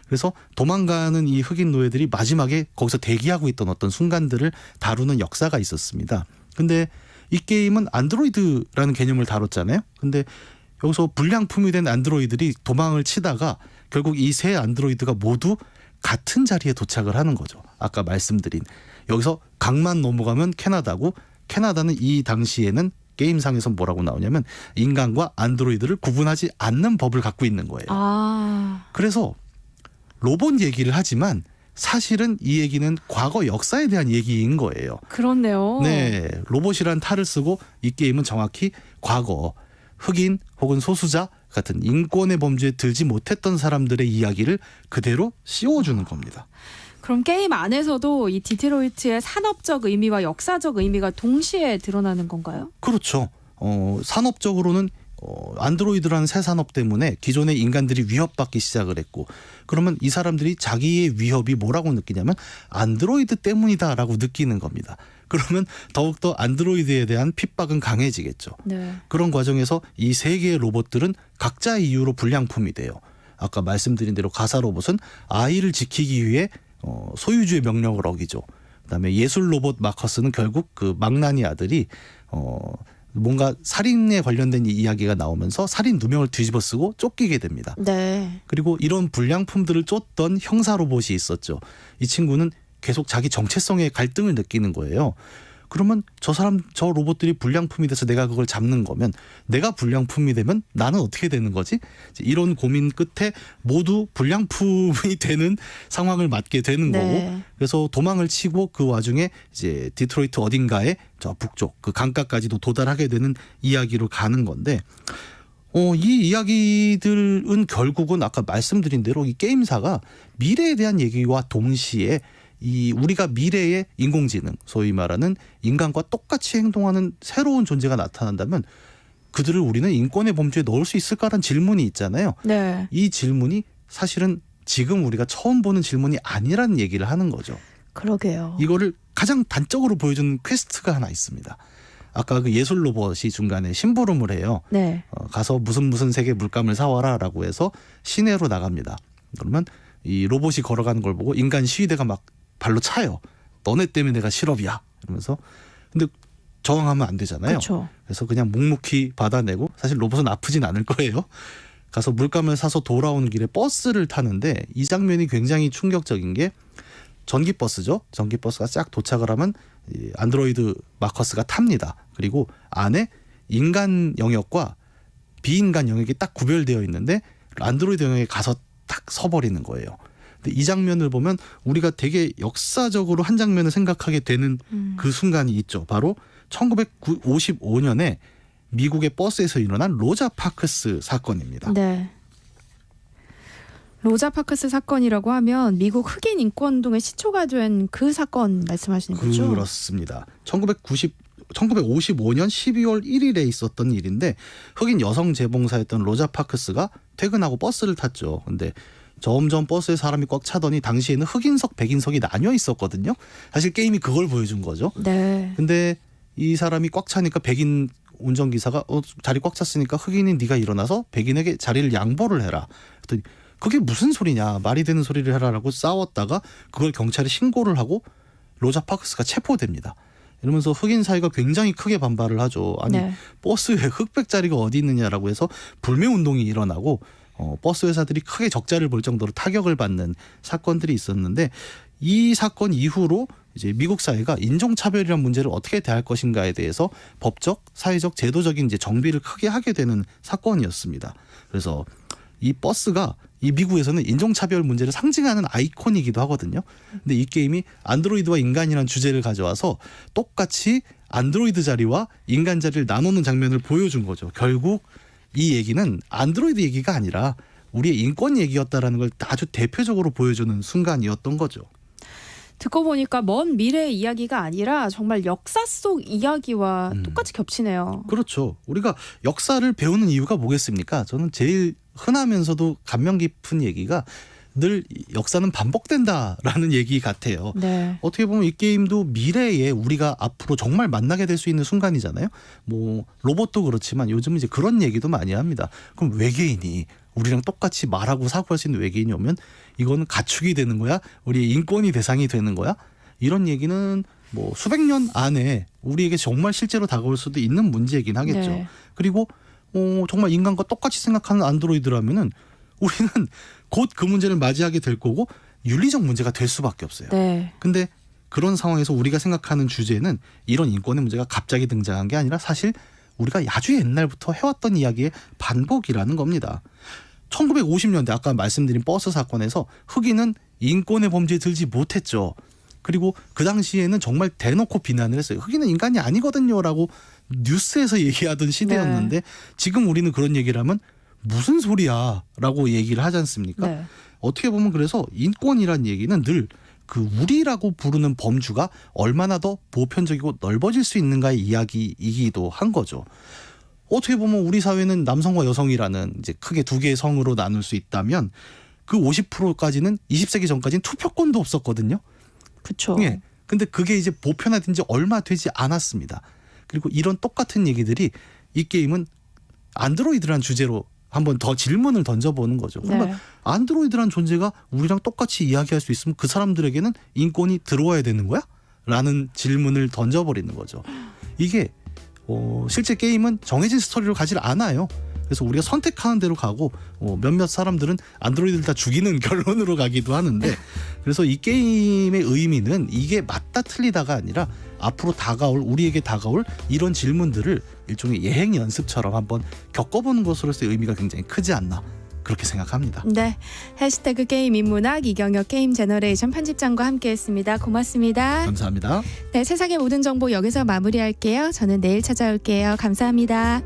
그래서 도망가는 이 흑인 노예들이 마지막에 거기서 대기하고 있던 어떤 순간들을 다루는 역사가 있었습니다. 근데 이 게임은 안드로이드라는 개념을 다뤘잖아요. 근데 여기서 불량품이 된 안드로이들이 도망을 치다가 결국 이 세 안드로이드가 모두 같은 자리에 도착을 하는 거죠. 아까 말씀드린 여기서 강만 넘어가면 캐나다고, 캐나다는 이 당시에는 게임상에서 뭐라고 나오냐면 인간과 안드로이드를 구분하지 않는 법을 갖고 있는 거예요. 그래서 로봇 얘기를 하지만 사실은 이 얘기는 과거 역사에 대한 얘기인 거예요. 그렇네요. 네, 로봇이란 탈을 쓰고 이 게임은 정확히 과거 흑인 혹은 소수자 같은 인권의 범죄에 들지 못했던 사람들의 이야기를 그대로 씌워주는 겁니다. 그럼 게임 안에서도 이 디트로이트의 산업적 의미와 역사적 의미가 동시에 드러나는 건가요? 그렇죠. 산업적으로는 안드로이드라는 새 산업 때문에 기존의 인간들이 위협받기 시작을 했고, 그러면 이 사람들이 자기의 위협이 뭐라고 느끼냐면 안드로이드 때문이다라고 느끼는 겁니다. 그러면 더욱더 안드로이드에 대한 핍박은 강해지겠죠. 네. 그런 과정에서 이 세 개의 로봇들은 각자의 이유로 불량품이 돼요. 아까 말씀드린 대로 가사 로봇은 아이를 지키기 위해 소유주의 명령을 어기죠. 그다음에 예술 로봇 마커스는 결국 그 망나니 아들이 뭔가 살인에 관련된 이야기가 나오면서 살인 누명을 뒤집어 쓰고 쫓기게 됩니다. 네. 그리고 이런 불량품들을 쫓던 형사 로봇이 있었죠. 이 친구는 계속 자기 정체성에 갈등을 느끼는 거예요. 그러면 저 로봇들이 불량품이 돼서 내가 그걸 잡는 거면, 내가 불량품이 되면 나는 어떻게 되는 거지? 이런 고민 끝에 모두 불량품이 되는 상황을 맞게 되는 거고, 그래서 도망을 치고 그 와중에 이제 디트로이트 어딘가에 저 북쪽 그 강가까지도 도달하게 되는 이야기로 가는 건데, 이 이야기들은 결국은 아까 말씀드린 대로 이 게임사가 미래에 대한 얘기와 동시에 이 우리가 미래의 인공지능, 소위 말하는 인간과 똑같이 행동하는 새로운 존재가 나타난다면 그들을 우리는 인권의 범주에 넣을 수 있을까라는 질문이 있잖아요. 네. 이 질문이 사실은 지금 우리가 처음 보는 질문이 아니라는 얘기를 하는 거죠. 그러게요. 이거를 가장 단적으로 보여주는 퀘스트가 하나 있습니다. 아까 그 예술 로봇이 중간에 심부름을 해요. 네. 가서 무슨 색의 물감을 사와라라고 해서 시내로 나갑니다. 그러면 이 로봇이 걸어가는 걸 보고 인간 시위대가 막 발로 차요. 너네 때문에 내가 실업이야. 이러면서. 근데 저항하면 안 되잖아요. 그쵸. 그래서 그냥 묵묵히 받아내고, 사실 로봇은 아프진 않을 거예요. 가서 물감을 사서 돌아오는 길에 버스를 타는데 이 장면이 굉장히 충격적인 게, 전기버스죠. 전기버스가 쫙 도착을 하면 안드로이드 마커스가 탑니다. 그리고 안에 인간 영역과 비인간 영역이 딱 구별되어 있는데 안드로이드 영역에 가서 딱 서버리는 거예요. 근데 이 장면을 보면 우리가 되게 역사적으로 한 장면을 생각하게 되는 그 순간이 있죠. 바로 1955년에 미국의 버스에서 일어난 로자 파크스 사건입니다. 네. 로자 파크스 사건이라고 하면 미국 흑인 인권운동의 시초가 된 그 사건 말씀하시는 거죠? 그렇습니다. 1955년 12월 1일에 있었던 일인데, 흑인 여성 재봉사였던 로자 파크스가 퇴근하고 버스를 탔죠. 근데 점점 버스에 사람이 꽉 차더니 당시에는 흑인석, 백인석이 나뉘어 있었거든요. 사실 게임이 그걸 보여준 거죠. 네. 근데 이 사람이 꽉 차니까 백인 운전기사가 자리 꽉 찼으니까 흑인인 네가 일어나서 백인에게 자리를 양보를 해라. 그랬더니 그게 무슨 소리냐, 말이 되는 소리를 해라라고 싸웠다가 그걸 경찰에 신고를 하고 로자 파크스가 체포됩니다. 이러면서 흑인 사회가 굉장히 크게 반발을 하죠. 아니 버스에 흑백 자리가 어디 있느냐라고 해서 불매운동이 일어나고 버스 회사들이 크게 적자를 볼 정도로 타격을 받는 사건들이 있었는데, 이 사건 이후로 이제 미국 사회가 인종차별이라는 문제를 어떻게 대할 것인가에 대해서 법적, 사회적, 제도적인 이제 정비를 크게 하게 되는 사건이었습니다. 그래서 이 버스가 이 미국에서는 인종차별 문제를 상징하는 아이콘이기도 하거든요. 근데 이 게임이 안드로이드와 인간이라는 주제를 가져와서 똑같이 안드로이드 자리와 인간 자리를 나누는 장면을 보여준 거죠. 결국 이 얘기는 안드로이드 얘기가 아니라 우리의 인권 얘기였다라는 걸 아주 대표적으로 보여주는 순간이었던 거죠. 듣고 보니까 먼 미래의 이야기가 아니라 정말 역사 속 이야기와 똑같이 겹치네요. 그렇죠. 우리가 역사를 배우는 이유가 뭐겠습니까? 저는 제일 흔하면서도 감명 깊은 얘기가 늘 역사는 반복된다라는 얘기 같아요. 네. 어떻게 보면 이 게임도 미래에 우리가 앞으로 정말 만나게 될 수 있는 순간이잖아요. 뭐 로봇도 그렇지만 요즘 이제 그런 얘기도 많이 합니다. 그럼 외계인이 우리랑 똑같이 말하고 사고할 수 있는 외계인이 오면 이건 가축이 되는 거야? 우리의 인권이 대상이 되는 거야? 이런 얘기는 뭐 수백 년 안에 우리에게 정말 실제로 다가올 수도 있는 문제이긴 하겠죠. 네. 그리고 정말 인간과 똑같이 생각하는 안드로이드라면은 우리는 곧 그 문제를 맞이하게 될 거고 윤리적 문제가 될 수밖에 없어요. 네. 근데 그런 상황에서 우리가 생각하는 주제는 이런 인권의 문제가 갑자기 등장한 게 아니라 사실 우리가 아주 옛날부터 해왔던 이야기의 반복이라는 겁니다. 1950년대 아까 말씀드린 버스 사건에서 흑인은 인권의 범죄에 들지 못했죠. 그리고 그 당시에는 정말 대놓고 비난을 했어요. 흑인은 인간이 아니거든요라고 뉴스에서 얘기하던 시대였는데 지금 우리는 그런 얘기를 하면 무슨 소리야 라고 얘기를 하지 않습니까? 네. 어떻게 보면 그래서 인권이란 얘기는 늘 그 우리라고 부르는 범주가 얼마나 더 보편적이고 넓어질 수 있는가의 이야기이기도 한 거죠. 어떻게 보면 우리 사회는 남성과 여성이라는 이제 크게 두 개의 성으로 나눌 수 있다면 그 50%까지는 20세기 전까지는 투표권도 없었거든요. 그렇죠. 예. 근데 그게 이제 보편화된 지 얼마 되지 않았습니다. 그리고 이런 똑같은 얘기들이 이 게임은 안드로이드란 주제로 한번 더 질문을 던져보는 거죠. 그러면 네. 안드로이드란 존재가 우리랑 똑같이 이야기할 수 있으면 그 사람들에게는 인권이 들어와야 되는 거야? 라는 질문을 던져버리는 거죠. 이게 실제 게임은 정해진 스토리를 가지 않아요. 그래서 우리가 선택하는 대로 가고 몇몇 사람들은 안드로이드를 다 죽이는 결론으로 가기도 하는데 그래서 이 게임의 의미는 이게 맞다 틀리다가 아니라 앞으로 우리에게 다가올 이런 질문들을 일종의 예행 연습처럼 한번 겪어보는 것으로서의 의미가 굉장히 크지 않나 그렇게 생각합니다. 네. 해시태그 게임 인문학 이경혁 게임 제너레이션 편집장과 함께했습니다. 고맙습니다. 감사합니다. 네, 세상의 모든 정보 여기서 마무리할게요. 저는 내일 찾아올게요. 감사합니다.